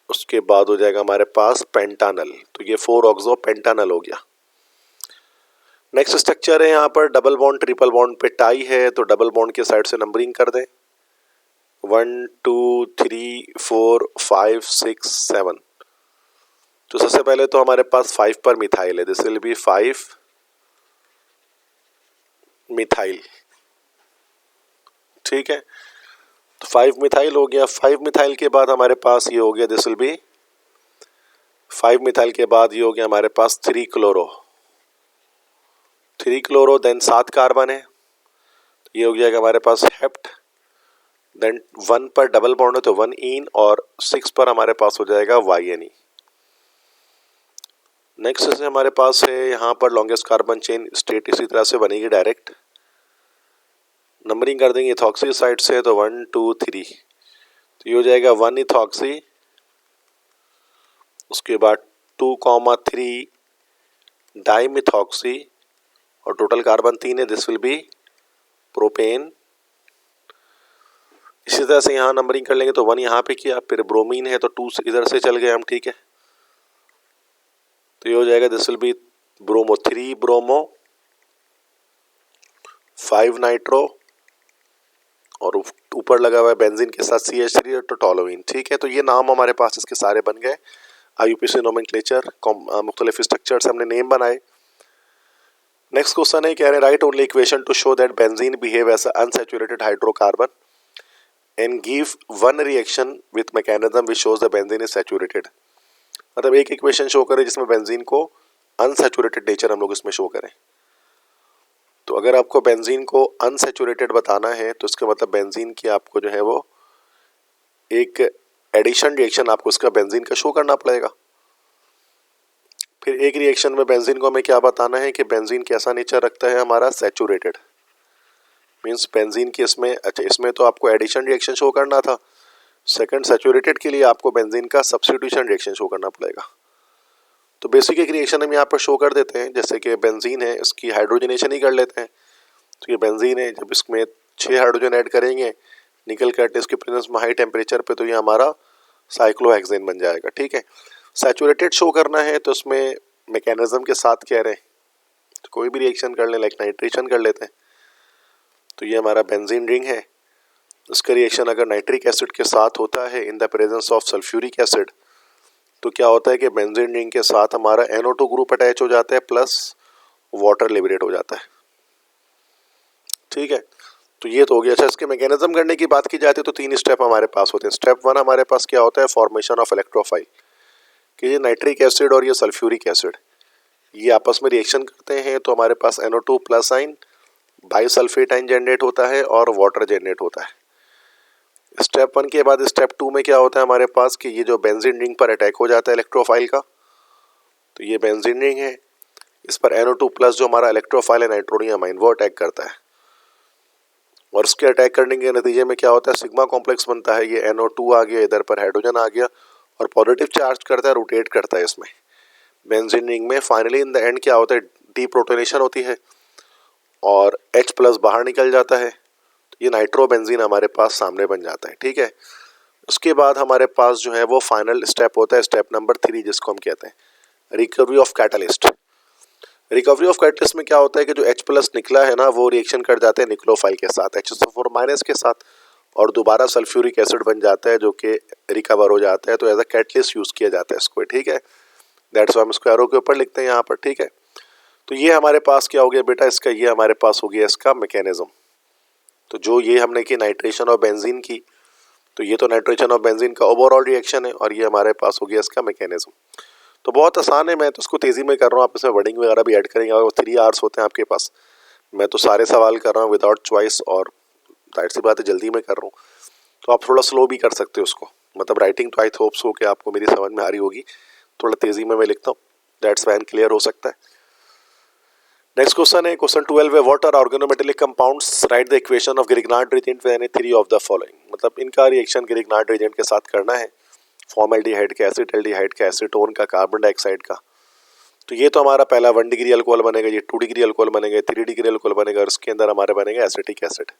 उसके बाद हो जाएगा हमारे पास पेंटानल। तो ये 4 ऑक्सो पेंटानल हो गया। नेक्स्ट स्ट्रक्चर है यहाँ पर डबल बॉन्ड ट्रिपल बॉन्ड पे टाई है, तो डबल बॉन्ड के साइड से नंबरिंग कर दें 1 2 3 4 5 6 7। तो सबसे पहले तो हमारे पास 5 पर मिथाइल है, दिस विल बी 5 मिथाइल। ठीक है, तो 5 मिथाइल हो गया। 5 मिथाइल के बाद हमारे पास ये हो गया, दिस विल बी 5 मिथाइल के बाद ये हो गया हमारे पास 3 क्लोरो, देन 7 कार्बन है, ये हो गया हमारे पास हेप्ट। देन 1 पर डबल बॉन्ड है तो 1 इन, और 6 पर हमारे पास हो जाएगा YNE। नेक्स्ट से हमारे पास है यहाँ पर लॉन्गेस्ट कार्बन चेन स्टेट इसी तरह से बनेगी डायरेक्ट। नंबरिंग कर देंगे इथॉक्सी साइड से, तो 1 2 3, तो ये हो जाएगा 1 इथॉक्सी, उसके बाद 2,3 डाइमिथॉक्सी, और टोटल कार्बन 3 है, दिस विल बी प्रोपेन। इसी तरह से यहाँ नंबरिंग कर लेंगे तो 1 यहाँ पे किया, फिर ब्रोमीन है तो 2 इधर से चल गए हम। ठीक है, तो ये हो जाएगा this will B bromo 3 bromo 5 nitro, और ऊपर लगा हुआ है बेंजीन के साथ CH3 और टोटोलोइन। ठीक है, तो ये नाम हमारे पास इसके सारे बन गए। IUPAC नोमेनक्लेचर मुख्तलिफ स्ट्रक्चर से हमने नेम बनाए। नेक्स्ट क्वेश्चन है, कह रहे हैं write only equation to show that benzene behave as unsaturated hydrocarbon and give one reaction with mechanism which shows the benzene is saturated. मतलब एक इक्वेशन शो करें जिसमें बेंजीन को अनसैचुरेटेड नेचर हम लोग इसमें शो करें। तो अगर आपको बेंजीन को अनसैचुरेटेड बताना है तो इसका मतलब बेंजीन की आपको जो है वो एक एडिशन रिएक्शन आपको इसका बेंजीन का शो करना पड़ेगा। फिर एक रिएक्शन में बेंजीन को हमें क्या बताना है कि बेंजीन कैसा नेचर रखता है हमारा, सैचुरेटेड। मींस बेंजीन की इसमें, अच्छा इसमें तो आपको एडिशन रिएक्शन शो करना था, सेकंड सैचुरेटेड के लिए आपको बेंजीन का सब्स्टिट्यूशन रिएक्शन शो करना पड़ेगा। तो बेसिक एक रिएक्शन हम यहाँ पर शो कर देते हैं, जैसे कि बेंजीन है इसकी हाइड्रोजनेशन ही कर लेते हैं। तो ये बेंजीन है, जब इसमें 6 हाइड्रोजन ऐड करेंगे निकल कर इसके प्रेजेंस में हाई टेम्परेचर पे, तो ये हमारा साइक्लोहेक्सेन बन जाएगा। ठीक है, सैचुरेटेड शो करना है तो उसमें मैकेनिज्म के साथ कह रहे हैं तो कोई भी रिएक्शन कर लें, लाइक नाइट्रेशन कर लेते हैं। तो ये हमारा बेंजीन रिंग है, इसका रिएक्शन अगर नाइट्रिक एसिड के साथ होता है in the presence of sulphuric acid, तो क्या होता है कि बेंजीन रिंग के साथ हमारा NO2 ग्रुप अटैच हो जाता है प्लस वाटर लिबरेट हो जाता है। ठीक है, तो ये तो हो गया। अच्छा, इसके मैकेनिज्म करने की बात की जाती है तो 3 स्टेप हमारे पास होते हैं। स्टेप 1 हमारे पास क्या होता है, फॉर्मेशन ऑफ इलेक्ट्रोफाइल, कि ये नाइट्रिक एसिड और ये सल्फ्यूरिक एसिड ये आपस में रिएक्शन करते हैं तो हमारे पास NO2 प्लस आइन बाइसल्फेट आइन जनरेट होता है और वाटर जनरेट होता है। स्टेप 1 के बाद स्टेप 2 में क्या होता है हमारे पास कि ये जो बेंजीन रिंग पर अटैक हो जाता है इलेक्ट्रोफाइल का, तो ये बेंजीन रिंग है, इस पर NO2 प्लस जो हमारा इलेक्ट्रोफाइल है नाइट्रोनियम आइन वो अटैक करता है, और उसके अटैक करने के नतीजे में क्या होता है सिग्मा कॉम्प्लेक्स बनता है। ये NO2 आ गया, इधर पर हाइड्रोजन आ गया और पॉजिटिव चार्ज करता है, रोटेट करता है इसमें बेंजीन रिंग में। फाइनली इन द एंड क्या होता है, डीप्रोटोनेशन होती है और H प्लस बाहर निकल जाता है, तो ये नाइट्रो बेंजीन हमारे पास सामने बन जाता है। ठीक है, उसके बाद हमारे पास जो है वो फाइनल स्टेप होता है, स्टेप नंबर 3, जिसको हम कहते हैं recovery of catalyst. Recovery of catalyst में क्या होता है कि जो H+ निकला है ना वो रिएक्शन कर जाते हैं निक्लोफाइल के साथ HSO4- के साथ और दोबारा सल्फ्यूरिक एसिड बन जाता है जो कि रिकवर हो जाता है, तो एज अ कैटलिस्ट यूज़ किया जाता है इसको, ठीक है। दैट्स वाई हम इसको एरो के ऊपर लिखते हैं यहाँ पर, ठीक है। तो ये हमारे पास क्या हो गया बेटा इसका, ये हमारे पास हो गया इसका मैकेनिज्म। तो जो ये हमने की नाइट्रेशन ऑफ बेंजीन की, तो ये तो नाइट्रेशन ऑफ बेंजीन का ओवरऑल रिएक्शन है और ये हमारे पास हो गया इसका मैकेनिज्म। तो बहुत आसान है, मैं तो इसको तेज़ी में कर रहा हूँ, आप इसमें वर्डिंग वगैरह भी ऐड करेंगे। अगर 3 आवर्स होते हैं आपके पास, मैं तो सारे सवाल कर रहा हूँ विदाउट चॉइस और जाहिर सी बात है जल्दी में कर रहा हूँ, तो आप थोड़ा स्लो भी कर सकते हो उसको, मतलब राइटिंग तो आई होप्स हो कि आपको मेरी समझ में आ रही होगी। थोड़ा तेज़ी में मैं लिखता हूँ, दैट्स वैन क्लियर हो सकता है। नेक्स्ट क्वेश्चन है क्वेश्चन 12 है what are organometallic compounds, write the equation of Grignard reagent with any 3 of the following. मतलब इनका रिएक्शन ग्रिग्नार्ड रिएजेंट के साथ करना है, फॉर्मल्डिहाइड का, एसिटाल्डिहाइड का, एसीटोन का, कार्बन डाइऑक्साइड का। तो ये तो हमारा पहला 1 डिग्री अल्कोहल बनेगा, ये 2 डिग्री अल्कोहल बनेगा, 3 डिग्री अल्कोहल बनेगा और इसके अंदर हमारे बनेगा एसिटिक एसिड।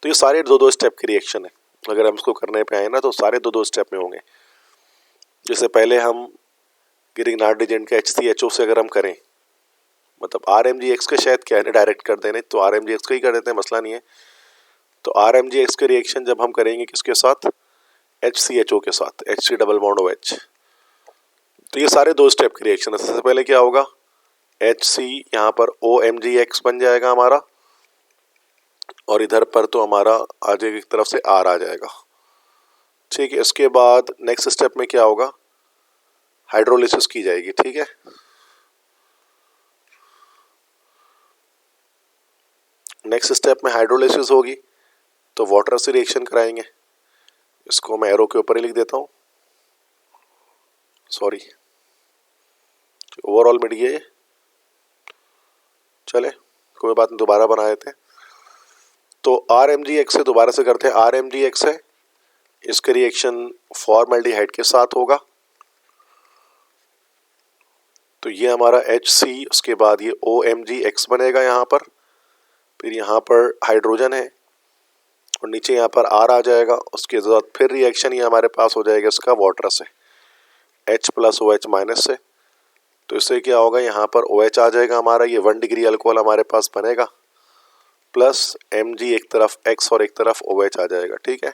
तो ये सारे 2-2 स्टेप के रिएक्शन है, अगर हम इसको करने पे आए ना तो सारे 2-2 स्टेप में होंगे। जैसे पहले हम ग्रिग्नार्ड रिएजेंट का HCHO से अगर हम करें, मतलब RMgX के शायद क्या है डायरेक्ट कर देने, तो RMgX का ही कर देते हैं, मसला नहीं है। तो RMgX के रिएक्शन जब हम करेंगे किसके साथ, HCHO के साथ, Hc डबल बॉन्ड OH। तो ये सारे 2 स्टेप के रिएक्शन है। सबसे पहले क्या होगा, HC यहाँ पर OMgX बन जाएगा हमारा और इधर पर तो हमारा आगे की तरफ से R आ जाएगा, ठीक है। इसके बाद नेक्स्ट स्टेप में क्या होगा, हाइड्रोलिसिस की जाएगी, ठीक है। नेक्स्ट स्टेप में हाइड्रोलिसिस होगी तो वाटर से रिएक्शन कराएंगे, इसको मैं एरो के ऊपर ही लिख देता हूँ, सॉरी ओवरऑल मिट गया ये, चले कोई बात नहीं, दोबारा बना देते हैं। तो RMgX से दोबारा से करते हैं, RMgX है, इसका रिएक्शन फॉर्मल्डिहाइड के साथ होगा, तो ये हमारा HC, उसके बाद ये OMgX बनेगा यहाँ पर, फिर यहाँ पर हाइड्रोजन है और नीचे यहाँ पर R आ जाएगा। उसके बाद फिर रिएक्शन ये हमारे पास हो जाएगा इसका वाटर से, H+OH- से। तो इससे क्या होगा, यहाँ पर OH आ जाएगा हमारा, ये 1 डिग्री अल्कोहल हमारे पास बनेगा, प्लस Mg एक तरफ X और एक तरफ OH आ जाएगा, ठीक है।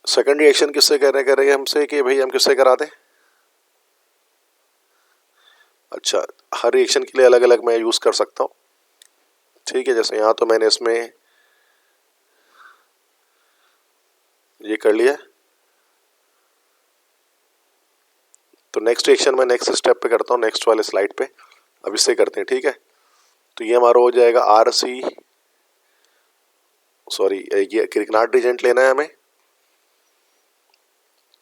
सेकंड रिएक्शन किससे करेंगे हमसे कि भाई हम किससे करा दें, अच्छा हर रिएक्शन के लिए अलग अलग मैं यूज़ कर सकता हूँ, ठीक है। जैसे यहाँ तो मैंने इसमें ये कर लिया, तो नेक्स्ट रिएक्शन मैं नेक्स्ट स्टेप पे करता हूँ, नेक्स्ट वाले स्लाइड पे, अब इससे करते हैं, ठीक है। तो ये हमारा हो जाएगा RC, सॉरी ये ग्रिग्नार्ड रिएजेंट लेना है हमें,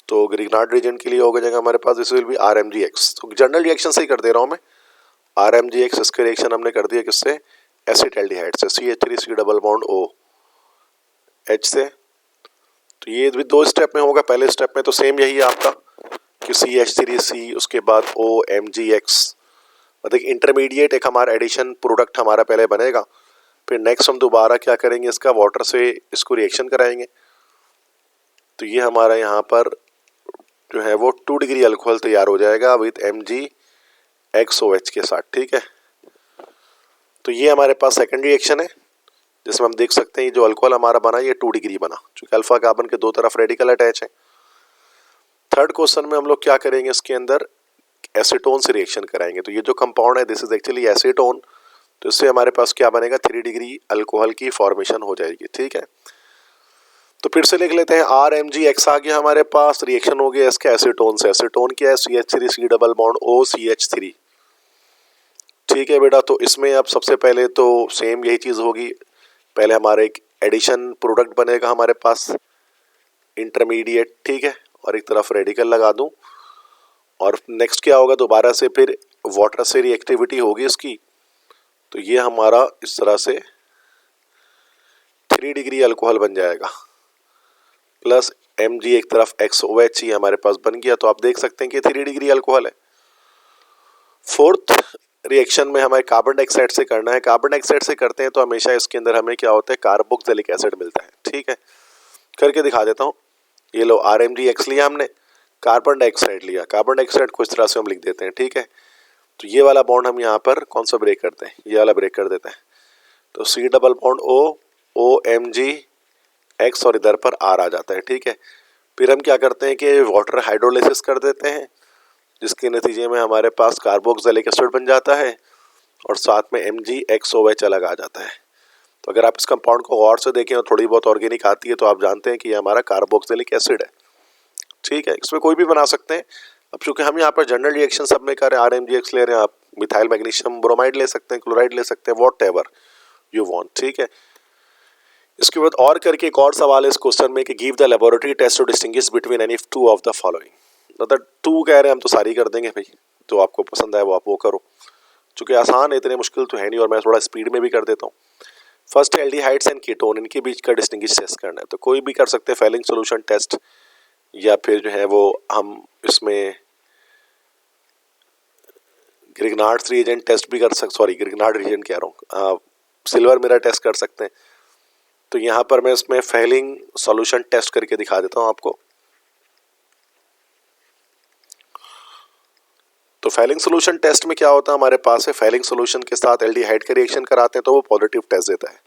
तो ग्रिग्नार्ड रिएजेंट के लिए हो जाएगा हमारे पास दिस विल बी RMgX। तो जनरल रिएक्शन से ही कर दे रहा हूँ मैं, RMgX इसका रिएक्शन हमने कर दिया किससे, एसिटाल्डिहाइड से, CH3C डबल बॉन्ड OH से। तो ये भी 2 स्टेप में होगा, पहले स्टेप में तो सेम यही है आपका कि CH3C उसके बाद OMgX, मतलब इंटरमीडिएट एक हमारा एडिशन प्रोडक्ट हमारा पहले बनेगा, फिर नेक्स्ट हम दोबारा क्या करेंगे, इसका वाटर से इसको रिएक्शन कराएंगे। तो ये हमारा यहाँ पर जो है वो 2 डिग्री अल्कोहल तैयार हो जाएगा विद MgXOH के साथ, ठीक है। तो ये हमारे पास सेकंड रिएक्शन है जिसमें हम देख सकते हैं जो अल्कोहल हमारा बना ये 2 डिग्री बना, चूँकि अल्फा कार्बन के 2 तरफ रेडिकल अटैच है। थर्ड क्वेश्चन में हम लोग क्या करेंगे, इसके अंदर एसीटोन से रिएक्शन कराएंगे। तो ये जो कंपाउंड है दिस इज एक्चुअली एसीटोन, तो इससे हमारे पास क्या बनेगा, 3 डिग्री अल्कोहल की फॉर्मेशन हो जाएगी, ठीक है। तो फिर से लिख लेते हैं, RMgX आ गया हमारे पास, रिएक्शन हो गया इसका एसीटोन से, एसीटोन क्या है, CH3C डबल बॉन्ड OCH3, ठीक है बेटा। तो इसमें अब सबसे पहले तो सेम यही चीज़ होगी, पहले हमारा एक एडिशन प्रोडक्ट बनेगा हमारे पास इंटरमीडिएट, ठीक है, और एक तरफ रेडिकल लगा दूं, और नेक्स्ट क्या होगा, दोबारा से फिर वाटर से रिएक्टिविटी होगी इसकी। तो ये हमारा इस तरह से 3 डिग्री अल्कोहल बन जाएगा, प्लस Mg एक तरफ XOH ही हमारे पास बन गया। तो आप देख सकते हैं कि 3 डिग्री अल्कोहल है। फोर्थ रिएक्शन में हमें कार्बन डाइऑक्साइड से करना है, कार्बन डाइऑक्साइड से करते हैं तो हमेशा इसके अंदर हमें क्या होता है, कार्बोक्सिलिक एसिड मिलता है, ठीक है। करके दिखा देता हूँ, ये लो RMgX लिया हमने, कार्बन डाइऑक्साइड लिया, कार्बन डाइऑक्साइड को इस तरह से हम लिख देते हैं, ठीक है। तो ये वाला बॉन्ड हम यहाँ पर कौन सा ब्रेक करते हैं, ये वाला ब्रेक कर देते हैं। तो C double bond O, OMG X और इधर पर R आ जाता है, ठीक है। फिर हम क्या करते हैं कि वाटर हाइड्रोलिसिस कर देते हैं, जिसके नतीजे में हमारे पास कार्बोक्सिलिक एसिड बन जाता है और साथ में MgXOH अलग आ जाता है। तो अगर आप इस कंपाउंड को गौर से देखें और थोड़ी बहुत ऑर्गेनिक आती है तो आप जानते हैं कि ये हमारा कार्बोक्सिलिक एसिड है, ठीक है। इसमें कोई भी बना सकते हैं। अब चूंकि हम यहाँ पर जनरल रिएक्शन सब में कर रहे हैं, RMgX ले रहे हैं, आप मिथाइल मैग्नीशियम ब्रोमाइड ले सकते हैं, क्लोराइड ले सकते हैं, वॉट एवर यू वांट, ठीक है। इसके बाद और करके एक और सवाल है इस क्वेश्चन में कि give the laboratory test to distinguish between any two of the following. मतलब टू कह रहे हैं हम तो सारी कर देंगे भाई, तो आपको पसंद आए वो आप वो करो, चूंकि आसान है, इतने मुश्किल तो है नहीं, और मैं थोड़ा स्पीड में भी कर देता हूँ। फर्स्ट एल्डिहाइड्स एंड कीटोन, इनके बीच का डिस्टिंग्विश टेस्ट करना है, तो कोई भी कर सकते हैं, फेलिंग सोल्यूशन टेस्ट, या फिर जो है वो हम इसमें ग्रिग्नार्ड रिएजेंट टेस्ट भी कर सकते, सॉरी ग्रिग्नार्ड रिएजेंट कह रहा हूँ, सिल्वर मिरर टेस्ट कर सकते हैं। तो यहाँ पर मैं इसमें फेलिंग सॉल्यूशन टेस्ट करके दिखा देता हूँ आपको। तो फेलिंग सॉल्यूशन टेस्ट में क्या होता है, हमारे पास है फेलिंग सॉल्यूशन के साथ एल्डिहाइड का रिएक्शन कराते हैं तो वो पॉजिटिव टेस्ट देता है।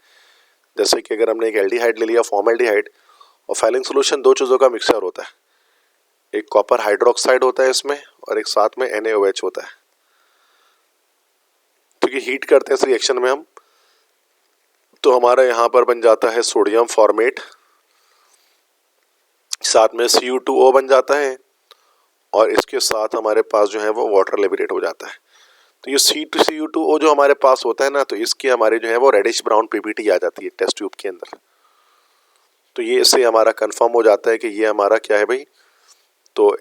जैसे कि अगर हमने एक एल्डिहाइड ले लिया, फॉर्मल्डिहाइड, और फेलिंग सॉल्यूशन दो चीज़ों का मिक्सचर होता है, एक कॉपर हाइड्रोक्साइड होता है इसमें और एक साथ में NaOH होता है। क्योंकि हीट करते हैं इस रिएक्शन में हम, तो हमारा यहाँ पर बन जाता है सोडियम फॉर्मेट, साथ में Cu2O बन जाता है, और इसके साथ हमारे पास जो है वो वाटर लिबरेट हो जाता है। तो ये Cu2O जो हमारे पास होता है ना, तो इसकी हमारे जो है वो रेडिश ब्राउन PPT आ जाती है टेस्ट ट्यूब के अंदर। तो ये इससे हमारा कंफर्म हो जाता है कि ये हमारा क्या है भाई, तो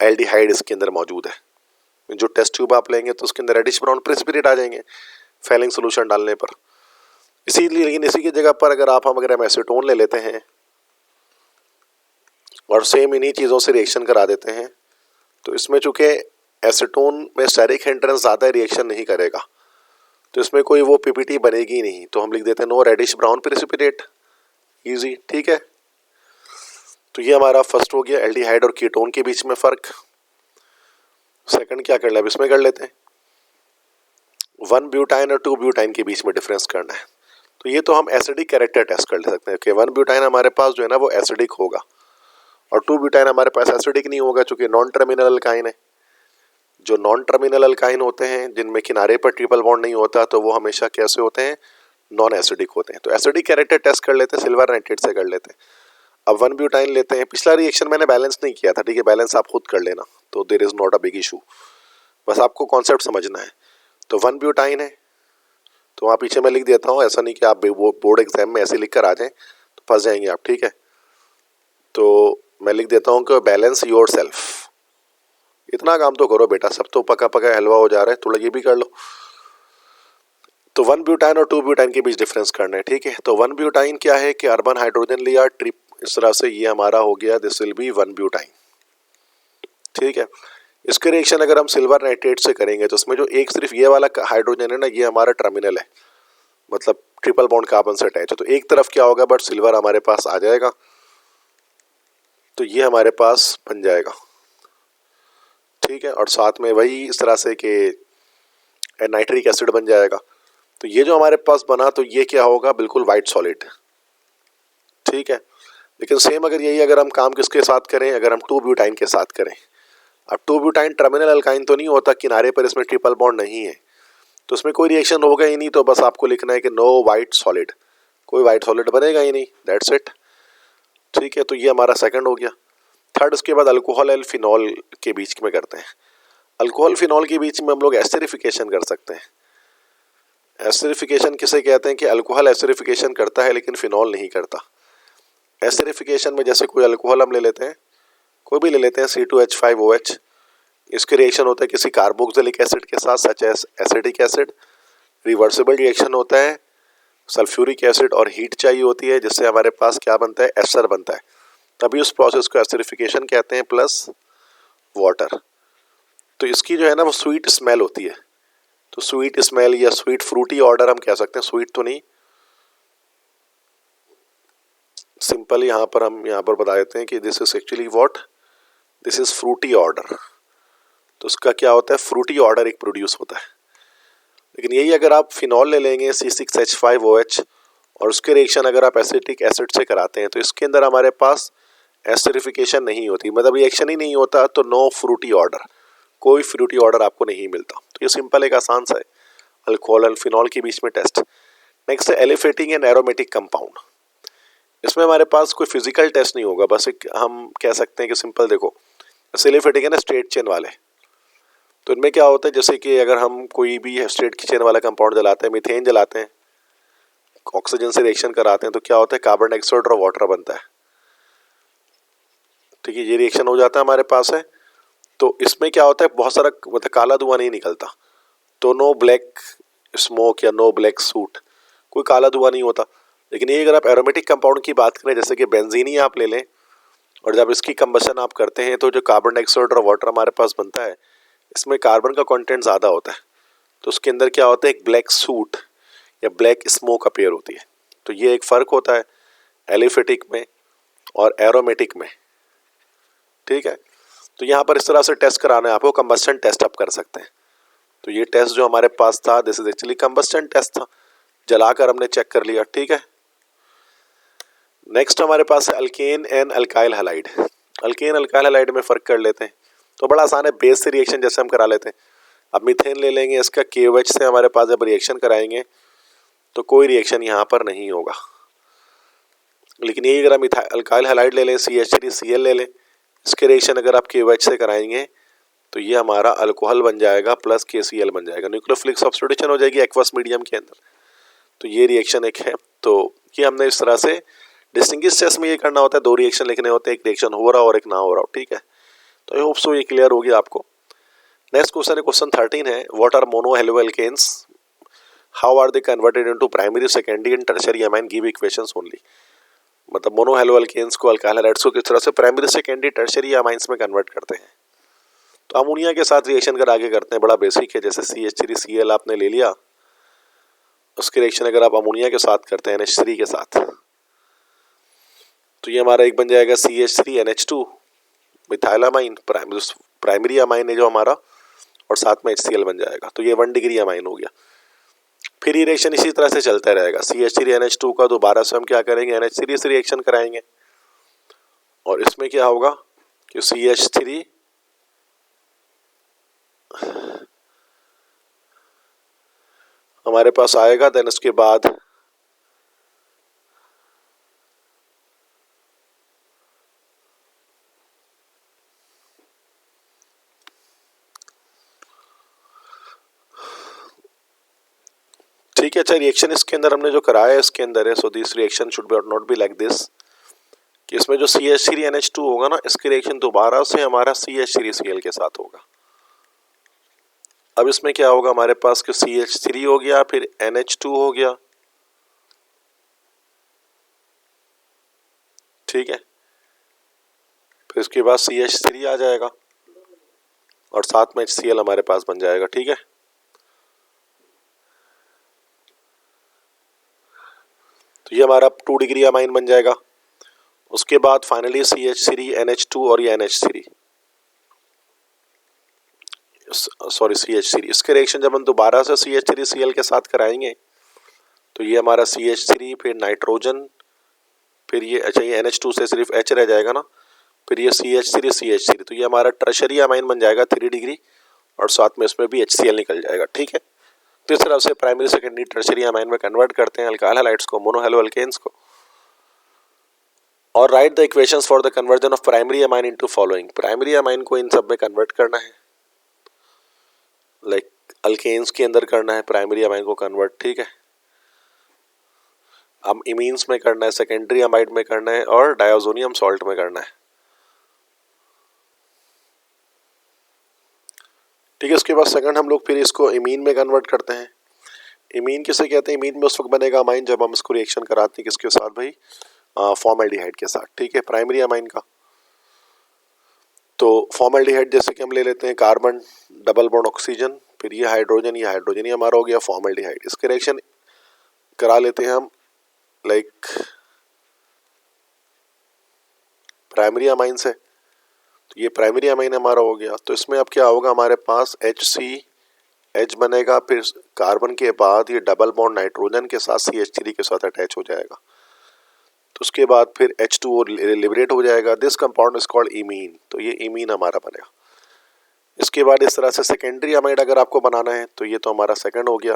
एल्डिहाइड इसके अंदर मौजूद है। जो टेस्ट ट्यूब आप लेंगे तो उसके अंदर रेडिश ब्राउन प्रेसिपिटेट आ जाएंगे फेलिंग सोल्यूशन डालने पर। इसीलिए, लेकिन इसी की जगह पर अगर हम एसीटोन ले लेते हैं और सेम इन्हीं चीज़ों से रिएक्शन करा देते हैं, तो इसमें चूंकि एसीटोन में स्टेरिक हिंड्रेंस ज़्यादा रिएक्शन नहीं करेगा, तो इसमें कोई वो PPT बनेगी नहीं, तो हम लिख देते हैं no reddish brown precipitate, easy, ठीक है। तो ये हमारा फर्स्ट हो गया एल्डिहाइड और कीटोन के बीच में फ़र्क। सेकंड क्या कर ले, अब इसमें कर लेते हैं, 1 ब्यूटाइन और 2 ब्यूटाइन के बीच में डिफरेंस करना है। तो ये तो हम एसिडिक कैरेक्टर टेस्ट कर ले सकते हैं कि 1 ब्यूटाइन हमारे पास जो है ना वो एसिडिक होगा और 2 ब्यूटाइन हमारे पास एसिडिक नहीं होगा, चूंकि नॉन टर्मिनल अल्काइन है। जो नॉन टर्मिनल अल्काइन होते हैं जिनमें किनारे पर ट्रिपल बॉन्ड नहीं होता, तो वो हमेशा कैसे होते हैं, नॉन एसिडिक होते हैं। तो एसिडिक कैरेक्टर टेस्ट कर लेते हैं, सिल्वर नाइट्रेट से कर लेते हैं। अब 1 ब्यूटाइन लेते हैं, पिछला रिएक्शन मैंने बैलेंस नहीं किया था, ठीक है, बैलेंस आप खुद कर लेना, तो there is not a big issue, बस आपको कॉन्सेप्ट समझना है। तो 1 ब्यूटाइन है, तो वहाँ पीछे मैं लिख देता हूँ, ऐसा नहीं कि आप बोर्ड एग्जाम में ऐसे लिख कर आ जाएं तो फंस जाएंगे आप, ठीक है। तो मैं लिख देता हूँ कि बैलेंस योर सेल्फ, इतना काम तो करो बेटा, सब तो पका पका हलवा हो जा रहा है, थोड़ा ये भी कर लो। तो 1 ब्यूटाइन और 2 ब्यूटाइन के बीच डिफरेंस करना है, ठीक है। तो 1 ब्यूटाइन क्या है कि अर्बन हाइड्रोजन लिया ट्रिप, इस तरह से ये हमारा हो गया, दिस विल बी 1 ब्यूटाइन, ठीक है। इसके रिएक्शन अगर हम सिल्वर नाइट्रेट से करेंगे तो उसमें जो एक सिर्फ ये वाला हाइड्रोजन है ना, ये हमारा टर्मिनल है, मतलब ट्रिपल बॉन्ड कार्बन से अटैच है, तो एक तरफ क्या होगा बट सिल्वर हमारे पास आ जाएगा, तो ये हमारे पास बन जाएगा, ठीक है। और साथ में वही इस तरह से कि नाइट्रिक एसिड बन जाएगा। तो ये जो हमारे पास बना, तो ये क्या होगा, बिल्कुल वाइट सॉलिड, ठीक है। लेकिन सेम अगर हम काम किसके साथ करें, अगर हम 2 ब्यूटाइन के साथ करें, अब 2 ब्यूटाइन टर्मिनल अल्काइन तो नहीं होता, किनारे पर इसमें ट्रिपल बॉन्ड नहीं है, तो उसमें कोई रिएक्शन होगा ही नहीं, तो बस आपको लिखना है कि नो वाइट सॉलिड, कोई वाइट सॉलिड बनेगा ही नहीं, दैट्स इट, ठीक है। तो ये हमारा सेकंड हो गया। थर्ड, उसके बाद अल्कोहल एंड फिनॉल के बीच में करते हैं। अल्कोहल फिनॉल के बीच में हम लोग एस्टरिफिकेशन कर सकते हैं। एस्टरिफिकेशन किसे कहते हैं कि अल्कोहल एस्टरिफिकेशन करता है लेकिन फिनॉल नहीं करता। एस्टरिफिकेशन में जैसे कोई अल्कोहल हम ले लेते हैं, कोई भी ले लेते हैं, C2H5OH, इसके रिएक्शन होता है किसी कार्बोक्सिलिक एसिड के साथ, such as acetic acid, reversible reaction होता है सल्फ्यूरिक एसिड, और हीट चाहिए होती है जिससे हमारे पास क्या बनता है, एस्टर बनता है, तभी उस प्रोसेस को एस्टरिफिकेशन कहते हैं, प्लस वाटर। तो इसकी जो है ना वो स्वीट स्मेल होती है, तो स्वीट स्मेल या स्वीट फ्रूटी ऑर्डर हम कह सकते हैं, स्वीट तो नहीं, सिंपल यहाँ पर बता देते हैं कि this is actually what, this is fruity order. तो उसका क्या होता है, फ्रूटी ऑर्डर एक प्रोड्यूस होता है। लेकिन यही अगर आप फिनॉल ले लेंगे C6H5OH और उसके रिएक्शन अगर आप एसिटिक एसिड से कराते हैं तो इसके अंदर हमारे पास एस्टरिफिकेशन नहीं होती, मतलब रिएक्शन ही नहीं होता, तो नो फ्रूटी ऑर्डर, कोई फ्रूटी ऑर्डर आपको नहीं मिलता। तो ये सिंपल एक आसान सा है अल्कोहल और फिनॉल के बीच में टेस्ट। नेक्स्ट है एलिफेटिंग एंड एरोमेटिक कंपाउंड। इसमें हमारे पास कोई फिजिकल टेस्ट नहीं होगा, बस एक हम कह सकते हैं कि सिंपल देखो, एलिफेटिंग है ना स्ट्रेट चेन वाले, तो इनमें क्या होता है, जैसे कि अगर हम कोई भी स्ट्रेट चेन वाला कंपाउंड जलाते हैं, मीथेन जलाते हैं, ऑक्सीजन से रिएक्शन कराते हैं, तो क्या होता है, कार्बन डाइऑक्साइड और वाटर बनता है। ठीक है, ये रिएक्शन हो जाता है हमारे पास है। तो इसमें क्या होता है, बहुत सारा मतलब काला धुआं नहीं निकलता, तो नो ब्लैक स्मोक या नो ब्लैक सूट, कोई काला धुआं नहीं होता। लेकिन ये अगर आप एरोमेटिक कंपाउंड की बात करें, जैसे कि बेंजीन ही आप ले लें, और जब इसकी कंबशन आप करते हैं तो जो कार्बन डाइऑक्साइड और वाटर हमारे पास बनता है, इसमें कार्बन का कंटेंट ज़्यादा होता है, तो उसके अंदर क्या होता है, एक ब्लैक सूट या ब्लैक स्मोक अपीयर होती है। तो ये एक फ़र्क होता है एलिफेटिक में और एरोमेटिक में। ठीक है, तो यहाँ पर इस तरह से टेस्ट कराना है आपको, कंबस्टन टेस्ट आप कर सकते हैं। तो ये टेस्ट जो हमारे पास था, this is actually combustion test था, जलाकर हमने चेक कर लिया। ठीक है, नेक्स्ट हमारे पास है alkane and alkyl halide. Alkane alkyl halide में फ़र्क कर लेते हैं, तो बड़ा आसान है, बेस से रिएक्शन जैसे हम करा लेते हैं। अब मीथेन ले लेंगे, इसका KOH से हमारे पास जब रिएक्शन कराएंगे तो कोई रिएक्शन यहाँ पर नहीं होगा। लेकिन यही अगर हम अल्काइल हैलाइड ले लें, CH3Cl ले लें, इसके रिएक्शन अगर आप KOH से कराएंगे तो ये हमारा अल्कोहल बन जाएगा प्लस KCl बन जाएगा, न्यूक्लियोफिलिक सब्स्टिट्यूशन हो जाएगी एक्वस मीडियम के अंदर। तो ये रिएक्शन एक है। तो ये हमने इस तरह से डिस्टिंग्विश टेस्ट में ये करना होता है, दो रिएक्शन लिखने होते हैं, एक रिएक्शन हो रहा और एक ना हो रहा हो। ठीक है, तो आई होप सो ये क्लियर हो गया आपको। नेक्स्ट क्वेश्चन है क्वेश्चन 13 है, what are monohaloalkanes, how are they converted into primary secondary and tertiary amine, give equations only. मतलब मोनोहेलोएल्केन्स को, अल्काइल हैलाइड्स को किस तरह से प्राइमरी सेकेंडरी टर्शियरी अमाइंस में कन्वर्ट करते हैं। तो अमोनिया के साथ रिएक्शन कर आगे करते हैं, बड़ा बेसिक है। जैसे CH3Cl आपने ले लिया, उसके रिएक्शन अगर आप अमोनिया के साथ करते हैं NH3 के साथ, तो ये हमारा एक बन जाएगा CH3NH2 मिथाइलामाइन, प्राइमरी अमाइन है जो हमारा, और साथ में HCl बन जाएगा। तो ये 1 डिग्री अमाइन हो गया। फिर ये रिएक्शन इसी तरह से चलता रहेगा। CH3NH2 का दोबारा से हम क्या करेंगे, NH3 से रिएक्शन कराएंगे, और इसमें क्या होगा कि CH3 हमारे पास आएगा, देन उसके बाद ठीक है। अच्छा, रिएक्शन इसके अंदर हमने जो कराया है इसके अंदर है, so this reaction should be not be like this, कि इसमें जो CH3NH2 होगा ना, इसकी रिएक्शन दोबारा से हमारा CH3Cl के साथ होगा। अब इसमें क्या होगा हमारे पास कि CH3 हो गया, फिर NH2 हो गया। ठीक है, फिर इसके बाद CH3 आ जाएगा और साथ में HCl हमारे पास बन जाएगा। ठीक है, तो ये हमारा 2 डिग्री अमाइन बन जाएगा। उसके बाद फाइनली CH3NH2 और ये NH3, सॉरी CH3, इसके रिएक्शन जब हम दोबारा से CH3Cl के साथ कराएंगे तो ये हमारा CH3, फिर नाइट्रोजन, फिर ये, अच्छा ये NH2 से सिर्फ H रह जाएगा ना, फिर ये CH3, तो ये हमारा टर्शरी अमाइन बन जाएगा 3 डिग्री, और साथ में इसमें भी HCl निकल जाएगा। ठीक है, तो इस तरह से प्राइमरी सेकेंडरी टर्शरी अमाइन में कन्वर्ट करते हैं अल्काइल हैलाइड्स को, मोनोहेलोएल्केन्स को। और right the equations for the conversion of primary amine into following, primary amine को इन सब में कन्वर्ट करना है, लाइक अल्केन्स के अंदर करना है प्राइमरी अमाइन को कन्वर्ट। ठीक है, अब इमीन्स में करना है, सेकेंडरी अमाइड में करना है, और डायोजोनियम सॉल्ट में करना है। ठीक है, उसके बाद सेकंड हम लोग फिर इसको इमीन में कन्वर्ट करते हैं। इमीन किसे कहते हैं, इमीन में उस वक्त बनेगा अमाइन जब हम इसको रिएक्शन कराते हैं किसके साथ भाई, फॉर्मेल्डिहाइड के साथ। ठीक है, प्राइमरी अमाइन का। तो फॉर्मेल्डिहाइड जैसे कि हम ले लेते हैं कार्बन डबल बॉन्ड ऑक्सीजन, फिर ये हाइड्रोजन ही हमारा हो गया फॉर्मेल्डिहाइड। इसके रिएक्शन करा लेते हैं हम लाइक प्राइमरी अमाइन से, तो ये प्राइमरी अमाइन हमारा हो गया। तो इसमें अब क्या होगा, हमारे पास H बनेगा, फिर कार्बन के बाद ये डबल बॉन्ड नाइट्रोजन के साथ CH3 के साथ अटैच हो जाएगा, तो उसके बाद फिर H2O लिबरेट हो जाएगा। This compound is called imine, तो ये इमीन हमारा बनेगा। इसके बाद इस तरह से सेकेंडरी अमाइड अगर आपको बनाना है तो ये तो हमारा सेकंड हो गया।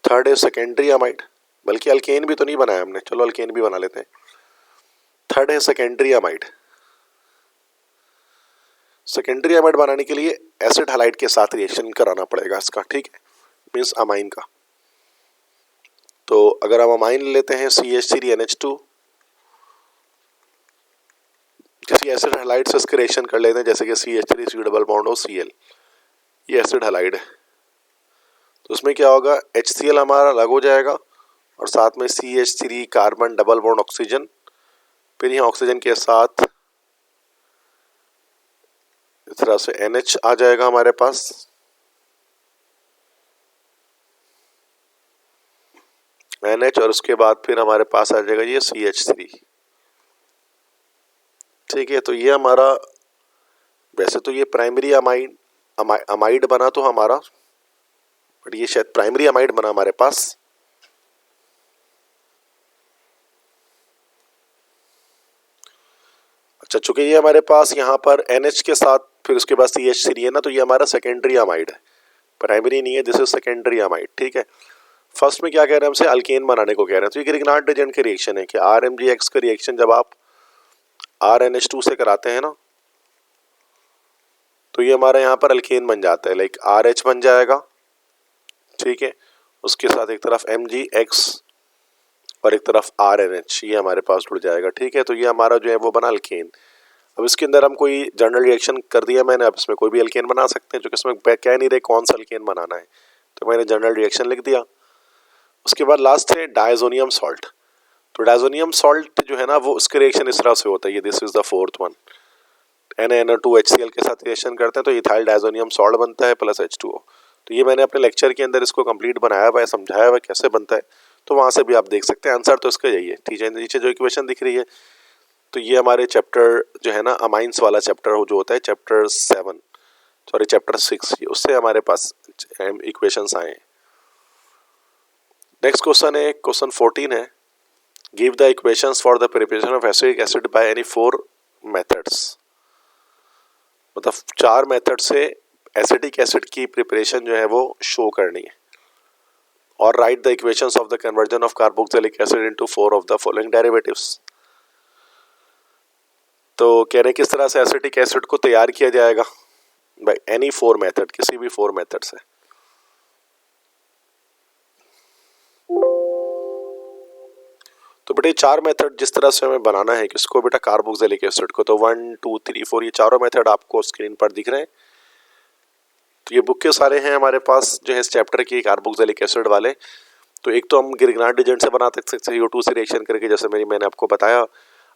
थर्ड है सेकेंडरी अमाइड, बल्कि अल्केन भी तो नहीं बनाया हमने, चलो अल्केन भी बना लेते हैं। थर्ड है सेकेंडरी अमाइड। सेकेंडरी अमाइड बनाने के लिए एसिड हैलाइड के साथ रिएक्शन कराना पड़ेगा इसका, ठीक है, मीन्स अमाइन का। तो अगर हम अमाइन लेते हैं CH3NH2, किसी एसिड हैलाइड से इसका रिएक्शन कर लेते हैं, जैसे कि CH3 डबल बॉन्ड हो Cl, ये एसिड हैलाइड है। तो उसमें क्या होगा, HCl हमारा अलग हो जाएगा और साथ में CH3 carbon double bond oxygen, फिर यहाँ ऑक्सीजन के साथ इस तरह से NH आ जाएगा हमारे पास। NH और उसके बाद फिर हमारे पास आ जाएगा ये CH3, ठीक है। तो ये हमारा, वैसे तो ये प्राइमरी अमाइड बना तो हमारा, बट ये शायद प्राइमरी अमाइड बना हमारे पास। अच्छा, चूंकि ये हमारे पास यहाँ पर NH के साथ फिर उसके बाद CH3 है ना, तो ये हमारा सेकेंडरी अमाइड है, प्राइमरी नहीं है, दिस इज सेकेंडरी अमाइड, ठीक है। फर्स्ट में क्या कह रहे हैं, हमसे अल्केन बनाने को कह रहे हैं। तो ये ग्रिग्नार्ड एजेंट के रिएक्शन है कि RMgX का रिएक्शन जब आप RNH2 से कराते हैं ना, तो ये हमारा यहाँ पर अल्केन बन जाता है, लाइक RH बन जाएगा, ठीक है, उसके साथ एक तरफ MgX और एक तरफ RNH, ये हमारे पास जुड़ जाएगा, ठीक है। तो ये हमारा जो है वो बना अल्केन। अब इसके अंदर हम कोई जनरल रिएक्शन कर दिया मैंने, अब इसमें कोई भी अल्केन बना सकते हैं, जो कि इसमें कह नहीं रहे कौन सा अल्केन बनाना है, तो मैंने जनरल रिएक्शन लिख दिया। उसके बाद लास्ट है डायजोनियम सॉल्ट। तो डायजोनियम सॉल्ट जो है ना, वो उसके रिएक्शन इस तरह से होता है, ये this is the fourth one, NaNO2HCl के साथ रिएक्शन करते हैं तो इथाइल डायजोनियम सॉल्ट बनता है प्लस H2O। तो ये मैंने अपने लेक्चर के अंदर इसको कंप्लीट बनाया हुआ है, समझाया हुआ है कैसे बनता है, तो वहाँ से भी आप देख सकते हैं। आंसर तो इसका यही है, ठीक है। नीचे जो इक्वेशन दिख रही है, तो ये हमारे चैप्टर जो है ना, अमाइंस वाला चैप्टर जो होता है, चैप्टर 6, उससे हमारे पास इक्वेशंस आए हैं। नेक्स्ट क्वेश्चन है, क्वेश्चन 14 है, give the equations for the preparation of acidic acid by any 4 methods. मतलब 4 मेथड से एसिडिक एसिड की प्रिपरेशन जो है वो शो करनी है। और right the equations of the conversion of carboxylic acid into 4 of the following derivatives. तो कह रहे हैं किस तरह से एसिटिक एसिड को तैयार किया जाएगा बाय एनी 4 मेथड, किसी भी 4 मेथड से। तो बेटे 4 मेथड जिस तरह से हमें बनाना है किसको बेटा, कार्बोक्सिलिक एसिड को, तो 1 2 3 4 ये चारों मेथड आपको स्क्रीन पर दिख रहे हैं। तो ये बुक के सारे हैं हमारे पास जो है इस चैप्टर की कार्बोक्सिलिक एसिड वाले। तो एक तो हम ग्रिग्नार्ड एजेंट से बना सकते हैं CO2 से रिएक्शन करके, जैसे मैंने आपको बताया।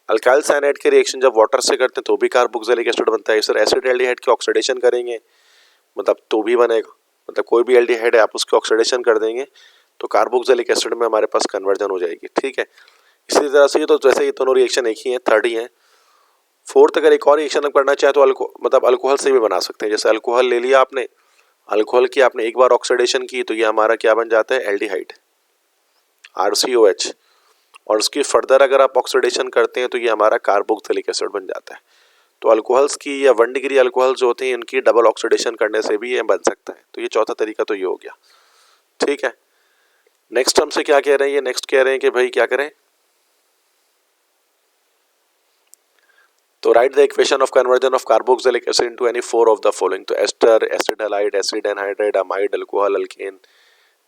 अल्काइल साइनाइड के रिएक्शन जब वाटर से करते हैं तो भी कार्बोक्सिलिक एसिड बनता है। सर एसिड एल्डिहाइड की ऑक्सीडेशन करेंगे मतलब तो भी बनेगा, मतलब कोई भी एल्डिहाइड है आप उसकी ऑक्सीडेशन कर देंगे तो कार्बोक्सिलिक एसिड में हमारे पास कन्वर्जन हो जाएगी, ठीक है। इसी तरह से ये तो जैसे ये दोनों रिएक्शन एक ही हैं, थर्ड ही हैं। फोर्थ अगर एक और रिएक्शन करना चाहे तो मतलब अल्कोहल से भी बना सकते हैं। जैसे अल्कोहल ले लिया आपने, अल्कोहल की आपने एक बार ऑक्सीडेशन की तो ये हमारा क्या बन जाता है, एल्डिहाइड RCOH, और उसकी फर्दर अगर आप ऑक्सीडेशन करते हैं तो ये हमारा कार्बोक्सिलिक एसिड बन जाता है। तो अल्कोहल्स की या 1 डिग्री अल्कोहल जो होते हैं इनकी डबल ऑक्सीडेशन करने से भी ये बन सकता है। तो ये चौथा तरीका तो ये हो गया, ठीक है। नेक्स्ट हमसे क्या कह रहे हैं, ये नेक्स्ट कह रहे हैं कि भाई क्या करें, तो write the equation of conversion of carboxylic acid into any 4 of the following. तो ester, acid halide, acid anhydride, amide, alcohol, alkane,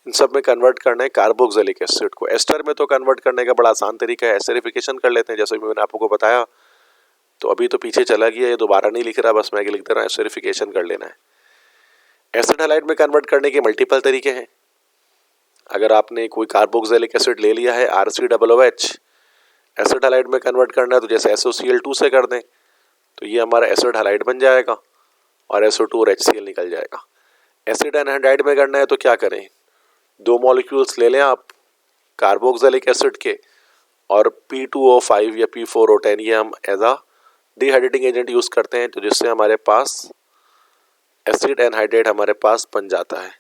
इन सब में कन्वर्ट करना है कार्बोक्सिलिक एसिड को। एस्टर में तो कन्वर्ट करने का बड़ा आसान तरीका है, एस्टरिफिकेशन कर लेते हैं, जैसे मैंने आपको बताया। तो अभी तो पीछे चला गया, ये दोबारा नहीं लिख रहा, बस मैं लिख दे रहा हूँ, एस्टरिफिकेशन कर लेना है। एसिड हैलाइड में कन्वर्ट करने के मल्टीपल तरीके हैं। अगर आपने कोई कार्बोक्सिलिक एसिड ले लिया है RCOOH, एसिड हैलाइड में कन्वर्ट करना है तो जैसे SOCl2 से कर दें तो ये हमारा एसिड हैलाइड बन जाएगा और SO2 और HCl निकल जाएगा। एसिड एनहाइड्राइड में करना है तो क्या करें, 2 मॉलिक्यूल्स ले लें आप कार्बोक्सिलिक एसिड के और P2O5 या P4O10 ये हम as a dehydrating agent use करते हैं तो जिससे हमारे पास एसिड एनहाइड्रेट हमारे पास बन जाता है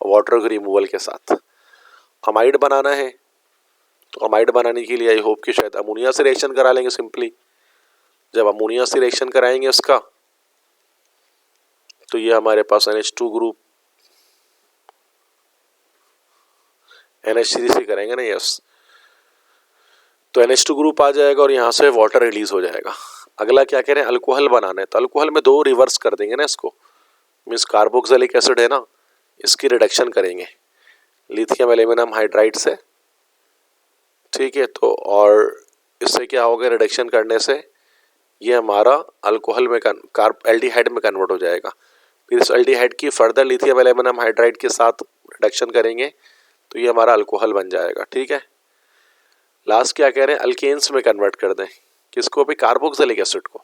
वाटर के रिमूवल के साथ। अमाइड बनाना है तो अमाइड बनाने के लिए आई होप कि शायद अमोनिया से रिएक्शन करा लेंगे सिंपली। जब अमोनिया से रिएक्शन कराएंगे उसका तो ये हमारे पास NH2 ग्रुप NH3 से करेंगे ना, यस, तो NH2 ग्रुप आ जाएगा और यहाँ से वाटर रिलीज हो जाएगा। अगला क्या कह रहे हैं, अल्कोहल बनाना है तो अल्कोहल में 2 रिवर्स कर देंगे ना इसको, मीन्स कार्बोक्सिलिक एसिड है ना, इसकी रिडक्शन करेंगे लिथियम एल्यूमिनियम हाइड्राइड से, ठीक है। तो और इससे क्या होगा, रिडक्शन करने से ये हमारा अल्कोहल में एल्डिहाइड में कन्वर्ट हो जाएगा। फिर इस एल्डिहाइड की फर्दर लिथियम एल्यूमिनियम हाइड्राइड के साथ रिडक्शन करेंगे तो ये हमारा अल्कोहल बन जाएगा, ठीक है। लास्ट क्या कह रहे हैं, अल्केन्स में कन्वर्ट कर दें, किसको भी, कार्बोक्सिलिक एसिड को।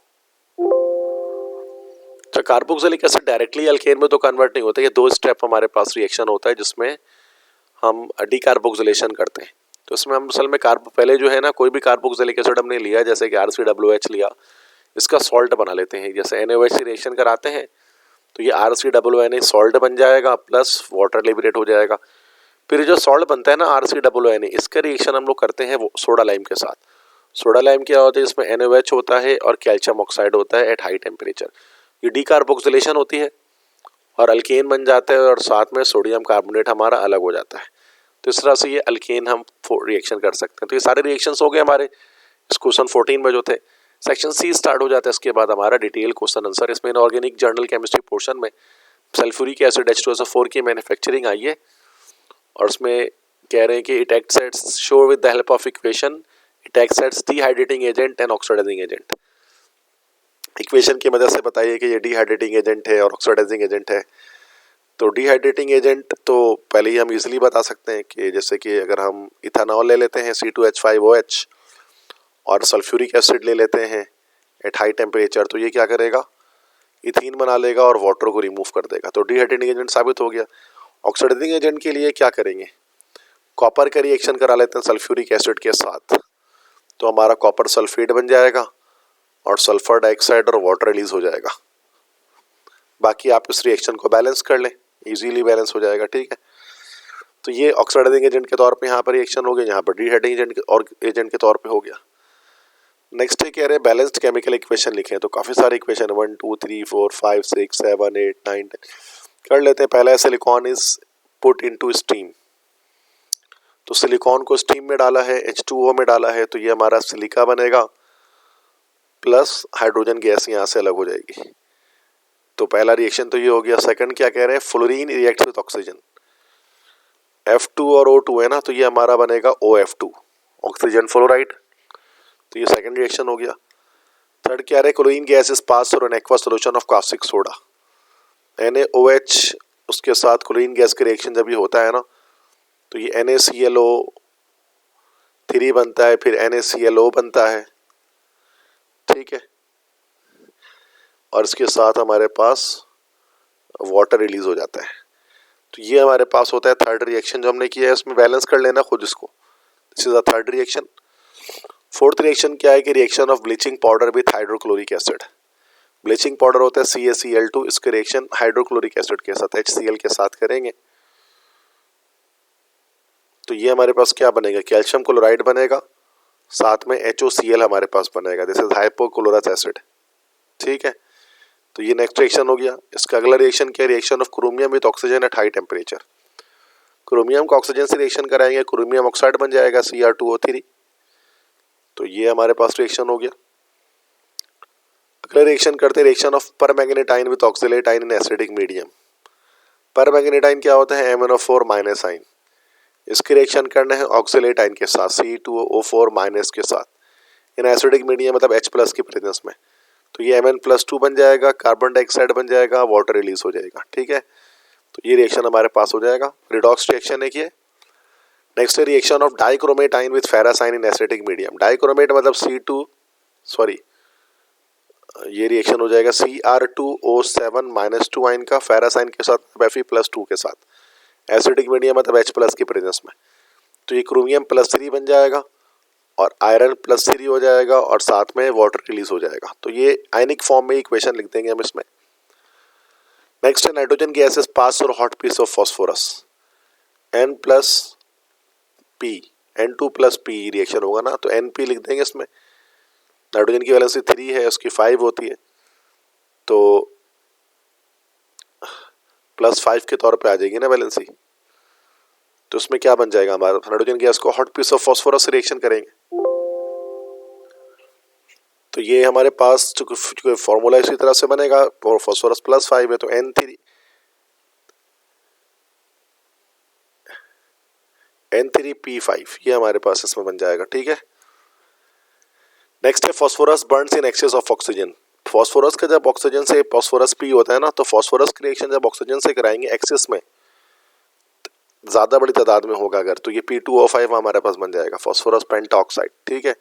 तो कार्बोक्सिलिक एसिड डायरेक्टली अल्केन में तो कन्वर्ट नहीं होता, ये 2 स्टेप हमारे पास रिएक्शन होता है जिसमें हम डीकार्बोक्सिलेशन करते हैं। तो इसमें हम असल में पहले जो है ना, कोई भी कार्बोक्सिलिक एसिड हमने लिया जैसे कि RCOOH लिया, इसका सॉल्ट बना लेते हैं। जैसे NaOH से रिएक्शन कराते हैं तो ये RCOONA सॉल्ट बन जाएगा प्लस वाटर लिबरेट हो जाएगा। फिर जो सॉल्ट बनता है ना RCOONA, इसका रिएक्शन हम लोग करते हैं वो सोडा लाइम के साथ। सोडा लाइम क्या होता है, इसमें NaOH होता है और कैल्शियम ऑक्साइड होता है एट हाई टेम्परेचर। ये डीकार्बोक्सिलेशन होती है और अल्केन बन जाता है और साथ में सोडियम कार्बोनेट हमारा अलग हो जाता है। तो इस तरह से ये अल्केन हम रिएक्शन कर सकते हैं। तो ये सारे रिएक्शंस हो गए हमारे इस क्वेश्चन 14 में जो थे। सेक्शन C स्टार्ट हो जाता है इसके बाद हमारा डिटेल क्वेश्चन आंसर। इसमें इनऑर्गेनिक जर्नल केमिस्ट्री पोर्शन में सल्फ्यूरिक एसिड H2SO4 की मैन्युफैक्चरिंग आई है और उसमें कह रहे हैं कि it acts as show with the help of equation, it acts as dehydrating agent and oxidising agent. Equation की मदद से बताइए कि ये डिहाइड्रेटिंग एजेंट है और ऑक्सीडाइजिंग एजेंट है। तो डिहाइड्रेटिंग एजेंट तो पहले ही हम इजीली बता सकते हैं कि जैसे कि अगर हम इथेनॉल ले लेते हैं C2H5OH और सल्फ्यूरिक एसिड ले लेते हैं एट हाई टेम्परेचर, तो ये क्या करेगा, इथीन बना लेगा और वाटर को रिमूव कर देगा। तो डिहाइड्रेटिंग एजेंट साबित हो गया। ऑक्सीडाइजिंग एजेंट के लिए क्या करेंगे, कॉपर का रिएक्शन करा लेते हैं सल्फ्यूरिक एसिड के साथ, तो हमारा कॉपर सल्फेट बन जाएगा और सल्फर डाइऑक्साइड और वाटर रिलीज हो जाएगा। बाकी आप इस रिएक्शन को बैलेंस कर लें, इजीली बैलेंस हो जाएगा, ठीक है। तो ये ऑक्सीडाइजिंग एजेंट के तौर पे यहाँ पर रिएक्शन हो गया, यहाँ पर डिहाइड्रेटिंग एजेंट के तौर पे हो गया। नेक्स्ट है कह रहे हैं बैलेंस्ड केमिकल इक्वेशन लिखें, तो काफ़ी सारे इक्वेशन 1 2 3 4 5 6 7 8 9 10 कर लेते हैं। पहला है silicon is put into steam, तो सिलिकॉन को स्टीम में डाला है, H2O में डाला है, तो ये हमारा सिलिका बनेगा प्लस हाइड्रोजन गैस यहाँ से अलग हो जाएगी। तो पहला रिएक्शन तो ये हो गया। सेकंड क्या कह रहे हैं, fluorine reacts with oxygen, F2 और O2 है ना, तो ये हमारा बनेगा OF2 ऑक्सीजन फ्लोराइड, तो ये सेकंड रिएक्शन हो गया। थर्ड क्या रहे, chlorine gas is pass through an aqua solution of caustic soda, NaOH उसके साथ क्लोरीन गैस के रिएक्शन जब ये होता है ना, तो ये NaClO3 बनता है, फिर NaClO बनता है, ठीक है, और इसके साथ हमारे पास वाटर रिलीज हो जाता है। तो ये हमारे पास होता है थर्ड रिएक्शन जो हमने किया है। उसमें बैलेंस कर लेना खुद इसको, this is a third reaction. Fourth reaction क्या है कि reaction of bleaching powder with hydrochloric acid. Bleaching powder होता है CaCl2, इसके रिएक्शन हाइड्रोक्लोरिक एसिड के साथ HCl के साथ करेंगे, तो ये हमारे पास क्या बनेगा, कैल्शियम क्लोराइड बनेगा, साथ में HOCl हमारे पास बनेगा, दिस इज हाइपोक्लोरस एसिड, ठीक है। तो ये नेक्स्ट रिएक्शन हो गया। इसका अगला रिएक्शन क्या है, reaction of chromium with oxygen at high temperature. Chromium को ऑक्सीजन से रिएक्शन कराएंगे, क्रोमियम ऑक्साइड बन जाएगा Cr2O3, तो ये हमारे पास रिएक्शन हो गया। अगला रिएक्शन करते हैं reaction of permanganate ion with oxalate ion in acidic medium. Permanganate ion क्या होता है, MnO4 माइनस आयन, इसके रिएक्शन करना है ऑक्सलेट आयन के साथ C2O4 माइनस के साथ इन एसिडिक मीडियम, मतलब H+ की प्रेजेंस में, तो ये Mn+2 बन जाएगा, कार्बन डाइऑक्साइड बन जाएगा, वाटर रिलीज हो जाएगा, ठीक है। तो ये रिएक्शन हमारे पास हो जाएगा, रिडॉक्स रिएक्शन है ये। नेक्स्ट है reaction of dichromate ion with ferrous ion in acidic medium. Dichromate मतलब ये रिएक्शन हो जाएगा Cr2O7-2 आयन का फेरस आयन के साथ Fe+2 के साथ, एसिडिक मीडियम मतलब H+ की प्रेजेंस में, तो ये क्रोमियम +3 बन जाएगा और आयरन +3 हो जाएगा और साथ में वाटर रिलीज हो जाएगा। तो ये आयनिक फॉर्म में इक्वेशन लिख देंगे हम इसमें। नेक्स्ट है nitrogen gas is pass through hot piece of phosphorus, N+P, N2+P reaction होगा ना, तो NP लिख देंगे इसमें। नाइट्रोजन की वैलेंसी 3 है, उसकी 5 होती है, तो +5 के तौर पे आ जाएगी ना वैलेंसी। तो उसमें क्या बन जाएगा हमारा, नाइट्रोजन गैस को hot piece of phosphorus reaction करेंगे। तो ये हमारे पास जो फॉर्मूला इसी तरह से बनेगा, और फॉस्फोरस +5 है तो N3P5 ये हमारे पास इसमें बन जाएगा। ठीक है। नेक्स्ट है phosphorus Burns in excess of oxygen. Phosphorus का जब ऑक्सीजन से फॉस्फोरस P होता है ना, तो फॉस्फोरस की रिएक्शन जब ऑक्सीजन से कराएंगे एक्सेस में, ज़्यादा बड़ी तादाद में होगा अगर, तो ये P2O5 हमारे पास बन जाएगा, फॉस्फोरस पेंटाऑक्साइड। ठीक है।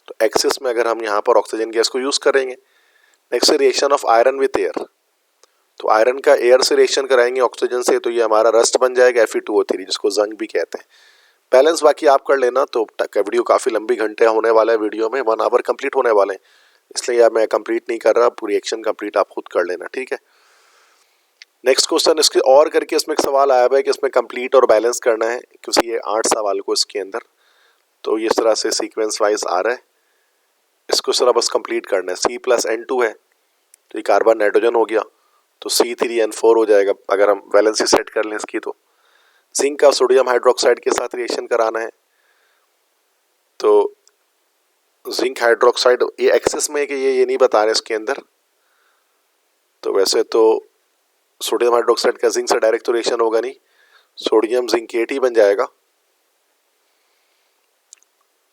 तो एक्सेस में अगर हम यहाँ पर ऑक्सीजन गैस को यूज़ करेंगे। नेक्स्ट है reaction of iron with air. तो आयरन का एयर से रिएक्शन कराएंगे ऑक्सीजन से, तो ये हमारा रस्ट बन जाएगा Fe2O3, जिसको जंग भी कहते हैं। बैलेंस बाकी आप कर लेना। तो वीडियो काफ़ी लंबी घंटे होने वाला है, वीडियो में 1 आवर कंप्लीट होने वाले हैं, इसलिए यार मैं कंप्लीट नहीं कर रहा, पूरी रिएक्शन कंप्लीट आप खुद कर लेना। ठीक है। नेक्स्ट क्वेश्चन इसके और करके इसमें एक सवाल आया हुआ है कि इसमें कंप्लीट और बैलेंस करना है, क्योंकि ये 8 सवाल को इसके अंदर, तो इस तरह से सीक्वेंस वाइज आ रहा है। इसको सिर्फ बस कंप्लीट करना है। C+N2 है, तो ये कार्बन नाइट्रोजन हो गया, तो C3N4 हो जाएगा अगर हम वैलेंसी सेट कर लें इसकी। तो जिंक का सोडियम हाइड्रोक्साइड के साथ रिएक्शन कराना है, तो जिंक हाइड्रोक्साइड ये एक्सेस में है कि ये नहीं बता रहे इसके अंदर। तो वैसे तो सोडियम हाइड्रोक्साइड का जिंक से डायरेक्ट तो रिएक्शन होगा नहीं, सोडियम जिंकेट ही बन जाएगा।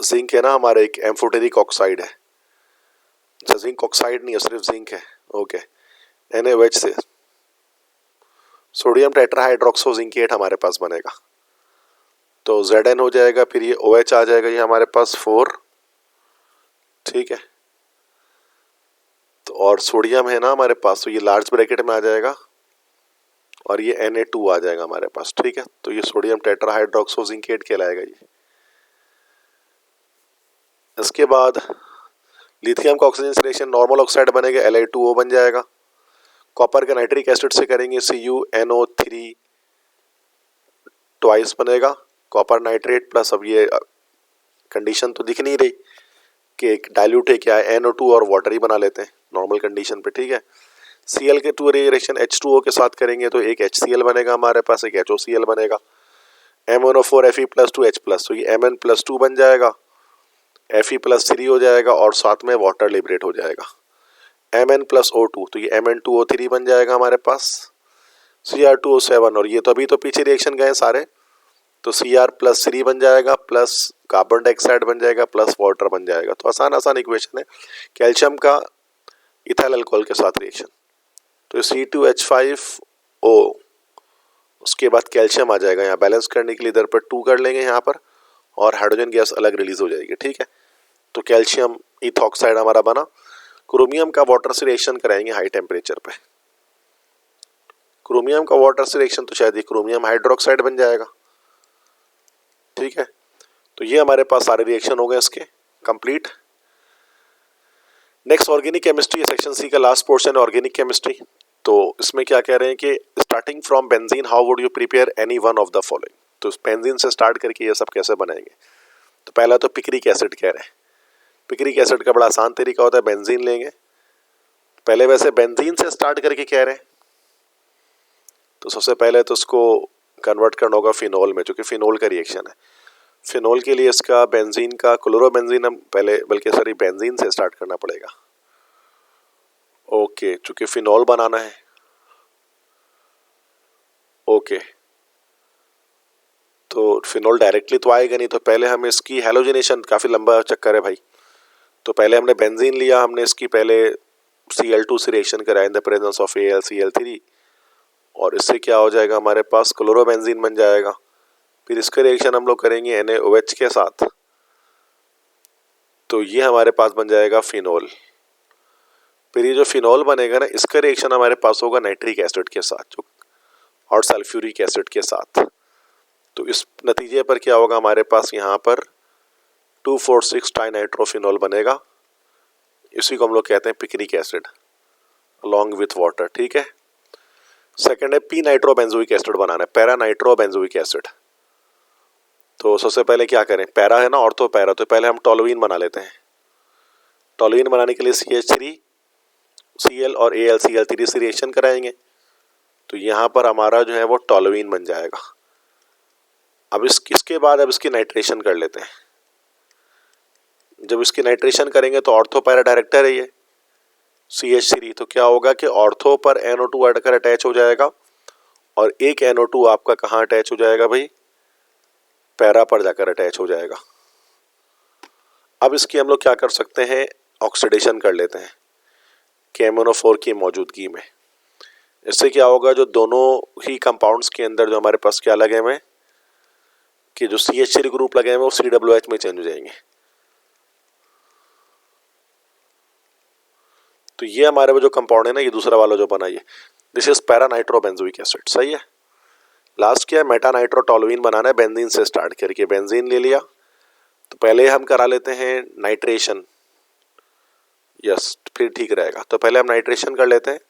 जिंक है ना हमारा एक एम्फोटेरिक ऑक्साइड है, जिंक ऑक्साइड नहीं है, सिर्फ जिंक है। ओके। NaOH से सोडियम टेट्राहाइड्रोक्सो जिंकेट हमारे पास बनेगा, तो Zn हो जाएगा, फिर ये OH आ जाएगा, ये हमारे पास 4। ठीक है। तो और सोडियम है ना हमारे पास, तो ये लार्ज ब्रैकेट में आ जाएगा, और ये Na2 आ जाएगा हमारे पास। ठीक है। तो ये सोडियम टेट्राहाइड्रोक्सो जिंकेट कहलाएगा ये। इसके बाद लिथियम का ऑक्सीजन से रिएक्शन नॉर्मल ऑक्साइड बनेगा, Li2O बन जाएगा। कॉपर का नाइट्रिक एसिड से करेंगे CuNO3 ट्वाइस बनेगा, कॉपर नाइट्रेट प्लस। अब ये कंडीशन तो दिख नहीं रही कि डाइल्यूट है क्या है, NO2 और वाटर ही बना लेते हैं नॉर्मल कंडीशन पे। ठीक है। Cl के 2 रिएक्शन H2O के साथ करेंगे, तो एक HCl बनेगा हमारे पास, एक HOCl बनेगा, MnO4 Fe+2H+, तो ये Mn+2 बन जाएगा, Fe+3 हो जाएगा, और साथ में वाटर लिबरेट हो जाएगा, Mn+O2, तो ये Mn2O3 बन जाएगा हमारे पास, Cr2O7, और ये तो अभी तो पीछे रिएक्शन गए सारे, तो Cr+3 बन जाएगा, प्लस कार्बन डाइऑक्साइड बन जाएगा, प्लस वाटर बन जाएगा। तो आसान इक्वेशन है। कैल्शियम का इथाइल अल्कोहल के साथ रिएक्शन, तो C2H5O, उसके बाद कैल्शियम आ जाएगा, यहाँ बैलेंस करने के लिए इधर पर 2 कर लेंगे यहाँ पर, और हाइड्रोजन गैस अलग रिलीज हो जाएगी। ठीक है। तो कैल्शियम इथॉक्साइड हमारा बना। क्रोमियम का वाटर से रिएक्शन कराएंगे हाई टेम्परेचर पे, क्रोमियम का वाटर से रिएक्शन तो शायद ये क्रोमियम हाइड्रोक्साइड बन जाएगा। ठीक है। तो ये हमारे पास सारे रिएक्शन हो गए इसके complete. Next organic chemistry, section C का लास्ट पोर्शन है ऑर्गेनिक केमिस्ट्री। तो इसमें क्या कह रहे हैं कि starting from benzene how would you prepare any one of the following. तो बेंजीन से स्टार्ट करके ये सब कैसे बनाएंगे। तो पहला तो पिक्रिक एसिड कह रहे हैं। पिक्रिक एसिड का बड़ा आसान तरीका होता है, बेंजीन लेंगे पहले, वैसे बेंजीन से स्टार्ट करके कह रहे हैं, तो सबसे पहले तो उसको कन्वर्ट करना होगा फिनोल में, क्योंकि फिनोल का रिएक्शन है। फिनोल के लिए इसका बेंजीन का क्लोरोबेंजीन हम पहले, बल्कि सॉरी बेंजीन से स्टार्ट करना पड़ेगा। ओके, चूंकि फिनोल बनाना है। ओके, तो फिनोल डायरेक्टली तो आएगा नहीं, तो पहले हम इसकी हेलोजिनेशन, काफ़ी लंबा चक्कर है भाई। तो पहले हमने बेंजीन लिया, हमने इसकी पहले Cl2 से रिएक्शन कराया in the presence of AlCl3, और इससे क्या हो जाएगा हमारे पास क्लोरोबेंजीन बन जाएगा। फिर इसका रिएक्शन हम लोग करेंगे NaOH के साथ, तो ये हमारे पास बन जाएगा फिनोल। फिर ये जो फिनोल बनेगा ना, इसका रिएक्शन हमारे पास होगा नाइट्रिक एसिड के साथ, जो और सल्फ्यूरिक एसिड के साथ। तो इस नतीजे पर क्या होगा हमारे पास, यहाँ पर 2,4,6 ट्राइनाइट्रोफिनॉल बनेगा। इसी को हम लोग कहते हैं picric acid along with water, ठीक है। सेकंड है पी नाइट्रोबेंजोइक एसिड बनाना है, पैरा नाइट्रोबेंजोइक एसिड। तो सबसे पहले क्या करें, पैरा है ना, ऑर्थो पैरा, तो पहले हम टोलुइन बना लेते हैं। टोलुइन बनाने के लिए CH3 Cl और AlCl3 से रिएक्शन कराएंगे, तो यहाँ पर हमारा जो है वो टोलुइन बन जाएगा। अब इसके बाद अब इसकी नाइट्रेशन कर लेते हैं। जब इसकी नाइट्रेशन करेंगे तो ऑर्थो पैरा डायरेक्टर है ये CH3, तो क्या होगा कि ऑर्थो पर NO2 अटकर अटैच हो जाएगा और एक NO2 आपका कहाँ अटैच हो जाएगा भाई, पैरा पर जाकर अटैच हो जाएगा। अब इसकी हम लोग क्या कर सकते हैं, ऑक्सीडेशन कर लेते हैं KMnO4 की मौजूदगी में। इससे क्या होगा, जो दोनों ही कंपाउंड्स के अंदर जो हमारे पास क्या लगे हुए हैं कि जो CH3 ग्रुप लगे हुए हैं वो COOH में चेंज हो जाएंगे। तो ये हमारे वो जो कंपाउंड है ना, ये दूसरा वाला जो बना, ये this is para nitrobenzoic acid, सही है। लास्ट क्या है, मेटा नाइट्रोटोलुइन बनाना है, बेंजीन से स्टार्ट करके। बेंजीन ले लिया, तो पहले हम करा लेते हैं नाइट्रेशन, यस, फिर ठीक रहेगा। तो पहले हम नाइट्रेशन कर लेते हैं,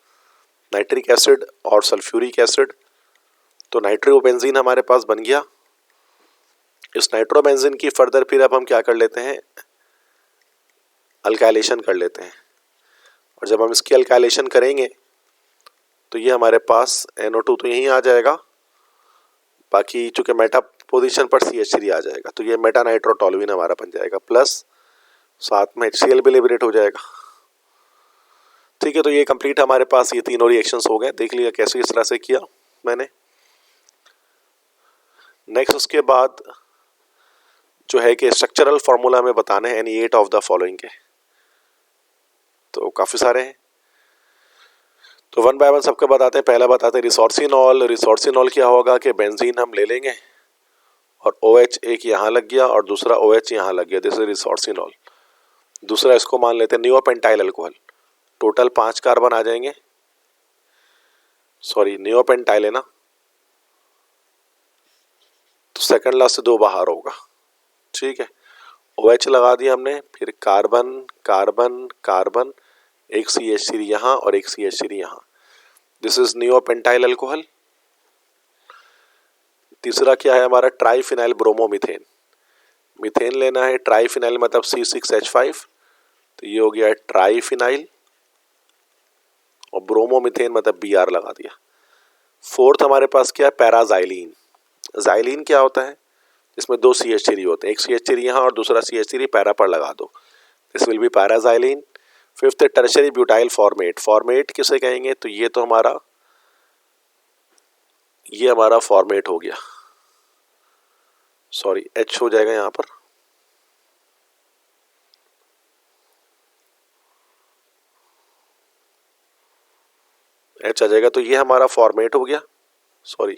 नाइट्रिक एसिड और सल्फ्यूरिक एसिड। तो नाइट्रोबेंजीन हमारे पास बन गया। इस नाइट्रोबेंजीन की फर्दर फिर अब हम क्या कर लेते हैं, अल्काइलेशन कर लेते हैं। और जब हम इसकी अल्काइलेशन करेंगे तो ये हमारे पास NO2 तो यहीं आ जाएगा, बाकी चूंकि मेटा पोजीशन पर CH3 आ जाएगा, तो ये मेटा नाइट्रोटोलुइन हमारा बन जाएगा, प्लस साथ में HCl भी लिबरेट हो जाएगा, ठीक है। तो ये कंप्लीट हमारे पास ये तीनों रिएक्शंस हो गए, देख लिया कैसे इस तरह से किया मैंने। नेक्स्ट उसके बाद जो है कि स्ट्रक्चरल फार्मूला में बताने हैं एनी 8 ऑफ द फॉलोइंग के, तो काफ़ी सारे हैं, तो वन बाय वन सबके बताते हैं। पहला बताते हैं रिसोर्सिनॉल। रिसोर्सिनॉल क्या होगा कि बेंजीन हम ले लेंगे और OH एक यहाँ लग गया और दूसरा OH यहाँ लग गया, दिस इज रिसोर्सिनॉल। दूसरा इसको मान लेते हैं नियोपेंटाइल अल्कोहल, टोटल 5 कार्बन आ जाएंगे, सॉरी नियोपेंटाइल है ना, तो सेकंड लास्ट से 2 बाहर होगा, ठीक है। OH लगा दिया हमने, फिर कार्बन कार्बन कार्बन, एक CH3 यहाँ और एक CH3 यहाँ, दिस इज नियोपेंटाइल अल्कोहल। तीसरा क्या है हमारा, ट्राइफिनाइल ब्रोमोमीथेन। मीथेन लेना है, ट्राइफिनाइल मतलब C6H5, तो ये हो गया ट्राइफिनाइल, और ब्रोमोमीथेन मतलब Br लगा दिया। फोर्थ हमारे पास क्या है, पैराजाइलिन। जाइलिन क्या होता है, इसमें 2 CH3 होते हैं, एक CH3 यहाँ और दूसरा CH3 पैरा पर लगा दो, दिस विल बी पैराजाइलिन। फिफ्थ है टर्शरी ब्यूटाइल फॉर्मेट। फॉर्मेट किसे कहेंगे, तो ये तो हमारा फॉर्मेट हो गया, सॉरी H हो जाएगा यहाँ पर, H आ जाएगा, तो ये हमारा फॉर्मेट हो गया, सॉरी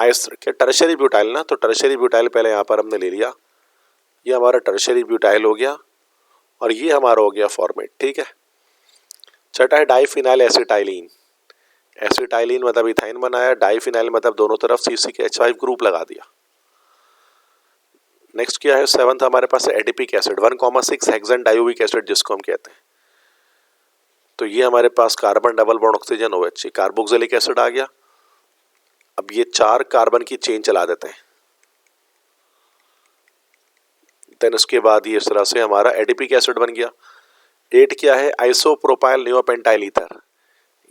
क्या टर्शरी ब्यूटाइल ना, तो टर्शरी ब्यूटाइल पहले यहाँ पर हमने ले लिया, ये हमारा टर्शरी ब्यूटाइल हो गया और ये हमारा हो गया फॉर्मेट, ठीक है। छठा है डाइफिनाइल एसिटाइलिन। एसिटाइलिन मतलब इथाइन बनाया, डाइफिनाइल मतलब दोनों तरफ CH5 ग्रुप लगा दिया। नेक्स्ट क्या है, सेवंथ हमारे पास है adipic acid, 1,6 hexane dioic acid जिसको हम कहते हैं। तो ये हमारे पास carbon double bond oxygen OH, carboxylic acid आ गया। अब ये 4 कार्बन की चेन चला देते हैं, देन उसके बाद ये इस तरह से हमारा एडिपिक एसिड बन गया। 8 क्या है, आइसोप्रोपाइल नियोपेंटाइल ईथर।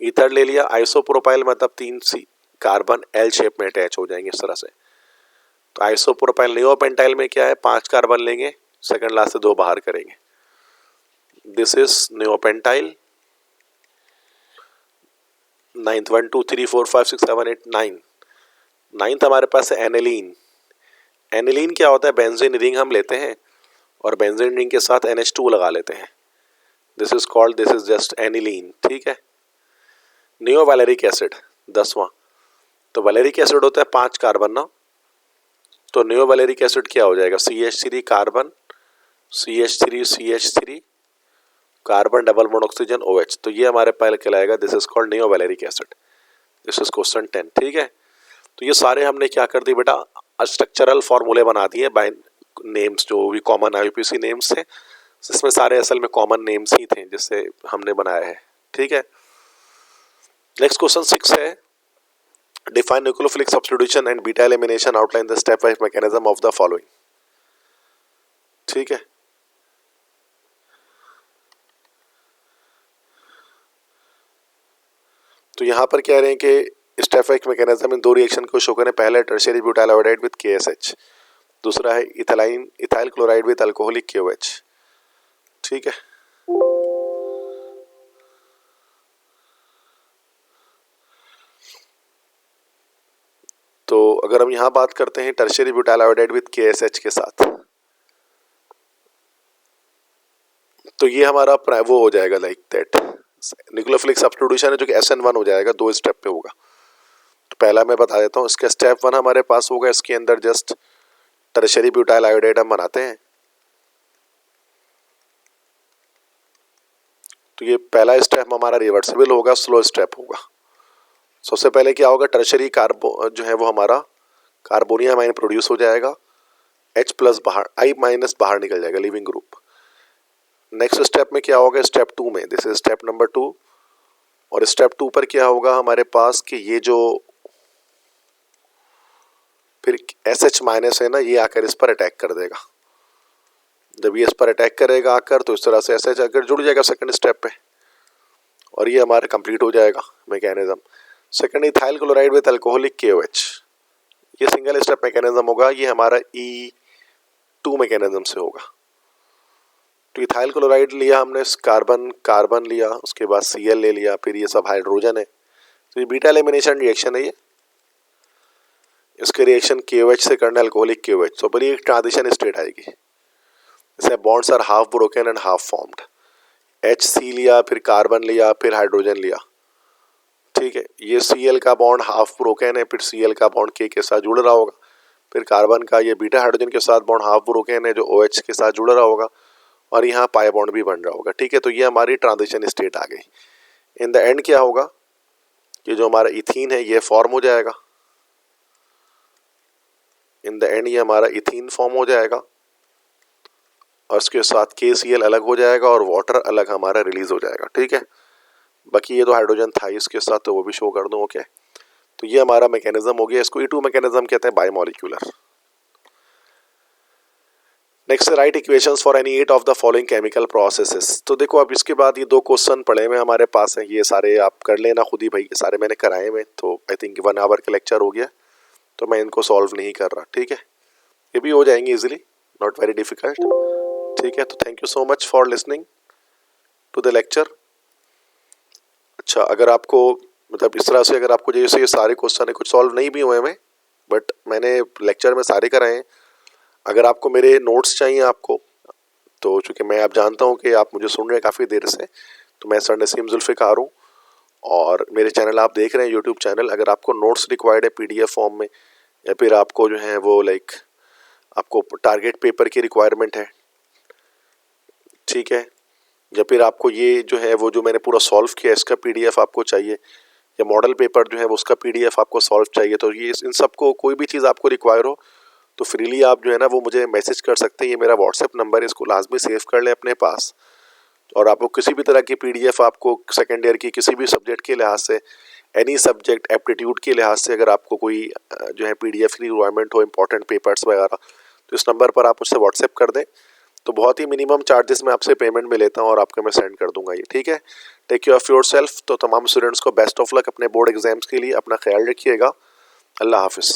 ईथर ले लिया, आइसोप्रोपाइल मतलब 3 कार्बन L शेप में अटैच हो जाएंगे इस तरह से। तो आइसोप्रोपाइल नियोपेंटाइल में क्या है, 5 कार्बन लेंगे, सेकंड लास्ट से 2 बाहर करेंगे, this is neopentyl. 9th 1 2 3 4 5 6 7 8 9। 9th हमारे पास है एनिलीन। एनिलीन क्या होता है, बेंजीन रिंग हम लेते हैं और बेंजीन रिंग के साथ NH2 लगा लेते हैं, दिस इज जस्ट एनिलीन, ठीक है। नियो वैलेरिक एसिड 10वां, तो वैलेरिक एसिड होता है 5 कार्बन ना, तो नियो वैलेरिक एसिड क्या हो जाएगा, CH3 carbon CH3 carbon double bond oxygen OH, तो ये हमारे पहले कहलाएगा, this is called neo valeric acid. This is question 10। ठीक है, तो ये सारे हमने क्या कर दिए बेटा, स्ट्रक्चरल फॉर्मूले बना दिए बाय नेम्स, जो भी कॉमन आईयूपीएसी नेम्स थे, इसमें सारे असल में कॉमन नेम्स ही थे जिससे हमने बनाया है। ठीक है, नेक्स्ट क्वेश्चन 6 है, define nucleophilic substitution and beta elimination, outline the step wise mechanism of the following. ठीक है, तो यहां पर कह रहे हैं कि स्टेप वाइज मैकेनिज्म इन दो रिएक्शन को शो करें। पहला है tertiary butyl iodide with KSH, दूसरा है ethyl chloride with alcoholic KOH। ठीक है, तो अगर हम यहां बात करते हैं tertiary butyl iodide with KSH के साथ, तो ये हमारा वो हो जाएगा लाइक दैट, न्यूक्लियोफिलिक सब्स्टिट्यूशन है जो कि SN1 हो जाएगा, 2 स्टेप पे होगा। तो पहला मैं बता देता हूँ, इसका स्टेप 1 हमारे पास होगा, इसके अंदर जस्ट टर्शियरी ब्यूटाइल आयोडाइड हम बनाते हैं। तो ये पहला स्टेप हमारा रिवर्सिबल होगा, स्लो स्टेप होगा। सबसे पहले क्या होगा, टर्शियरी कार्बो जो है वो हमारा कार्बोनियम आयन प्रोड्यूस हो जाएगा, H+ बाहर, I- बाहर निकल जाएगा, लिविंग ग्रुप। नेक्स्ट स्टेप में क्या होगा, स्टेप 2 में, दिस इज स्टेप नंबर 2, और स्टेप 2 पर क्या होगा हमारे पास कि ये जो फिर SH- है ना, ये आकर इस पर अटैक कर देगा। जब ये इस पर अटैक करेगा आकर, तो इस तरह से SH आकर जुड़ जाएगा सेकंड स्टेप पे, और ये हमारा कंप्लीट हो जाएगा mechanism. Second, ethyl chloride with alcoholic KOH, ये सिंगल स्टेप मैकेनिज्म होगा, ये हमारा E2 मैकेनिज्म से होगा। तो इथाइल क्लोराइड लिया हमने, कार्बन लिया, उसके बाद Cl ले लिया, फिर ये सब हाइड्रोजन है, तो ये बीटा एलिमिनेशन रिएक्शन है ये। इसके रिएक्शन KOH से करना अल्कोहलिक KOH, तो बड़ी एक ट्रांजिशन स्टेट आएगी, जैसे bonds are half broken and half formed. HC लिया, फिर कार्बन लिया, फिर हाइड्रोजन लिया। ठीक है, ये Cl का बॉन्ड हाफ ब्रोकन है, फिर Cl का बॉन्ड K के साथ जुड़ रहा होगा, फिर कार्बन का ये बीटा हाइड्रोजन के साथ बॉन्ड हाफ ब्रोकन है जो OH के साथ जुड़ रहा होगा, और यहाँ पाई बॉन्ड भी बन रहा होगा। ठीक है, तो ये हमारी ट्रांजिशन स्टेट आ गई। इन द एंड क्या होगा कि जो हमारा इथीन है ये फॉर्म हो जाएगा, इन द एंड ये हमारा इथीन फॉर्म हो जाएगा, और इसके साथ KCl अलग हो जाएगा और वाटर अलग हमारा रिलीज हो जाएगा। ठीक है, बाकी ये तो हाइड्रोजन था इसके साथ, तो वो भी शो कर दूँ। ओके, तो ये हमारा मैकेनिज्म हो गया, इसको E2 मैकेनिज्म कहते हैं, biomolecular. Next, write equations for any 8 of the following chemical processes. तो देखो अब इसके बाद ये 2 क्वेश्चन पढ़े हुए हमारे पास हैं, ये सारे आप कर लेना खुद ही भाई, ये सारे मैंने कराए हुए, तो आई थिंक 1 आवर का लेक्चर हो गया, तो मैं इनको सॉल्व नहीं कर रहा। ठीक है, ये भी हो जाएंगे इजीली, नॉट वेरी डिफिकल्ट। ठीक है, तो thank you so much for listening to the lecture. अच्छा, अगर आपको मतलब इस तरह से अगर आपको जैसे ये सारे क्वेश्चन है, कुछ सॉल्व नहीं भी हुए हैं बट मैंने लेक्चर में सारे कराए हैं, अगर आपको मेरे नोट्स चाहिए आपको, तो चूँकि मैं आप जानता हूँ कि आप मुझे सुन रहे हैं काफ़ी देर से, तो मैं सर नसीम जुल्फ़िकार हूँ, और मेरे चैनल आप देख रहे हैं यूट्यूब चैनल। अगर आपको नोट्स रिक्वायर्ड है PDF फॉर्म में, या फिर आपको जो है वो लाइक आपको टारगेट पेपर की रिक्वायरमेंट है, ठीक है, या फिर आपको ये जो है वो जो मैंने पूरा सॉल्व किया इसका PDF आपको चाहिए, या मॉडल पेपर जो है वो उसका PDF आपको सॉल्व चाहिए, तो ये इन सबको कोई भी चीज़ आपको रिक्वायर हो तो फ्रीली आप जो है ना वो मुझे मैसेज कर सकते हैं। ये मेरा व्हाट्सएप नंबर है, इसको लाजमी सेव कर लें अपने पास। और आपको किसी भी तरह की PDF आपको सेकेंड ईयर की किसी भी सब्जेक्ट के लिहाज से, एनी सब्जेक्ट एप्टीट्यूड के लिहाज से, अगर आपको कोई जो है PDF की रिक्वायरमेंट हो, इंपॉर्टेंट पेपर्स वगैरह, तो इस नंबर पर आप मुझसे व्हाट्सएप कर दें, तो बहुत ही मिनिमम चार्जेस में आपसे पेमेंट में लेता हूँ और आपको मैं सेंड कर दूंगा ये। ठीक है, टेक केयर ऑफ़ योरसेल्फ। तो तमाम स्टूडेंट्स को बेस्ट ऑफ लक अपने बोर्ड एग्जाम्स के लिए, अपना ख्याल रखिएगा। अल्लाह हाफिज़।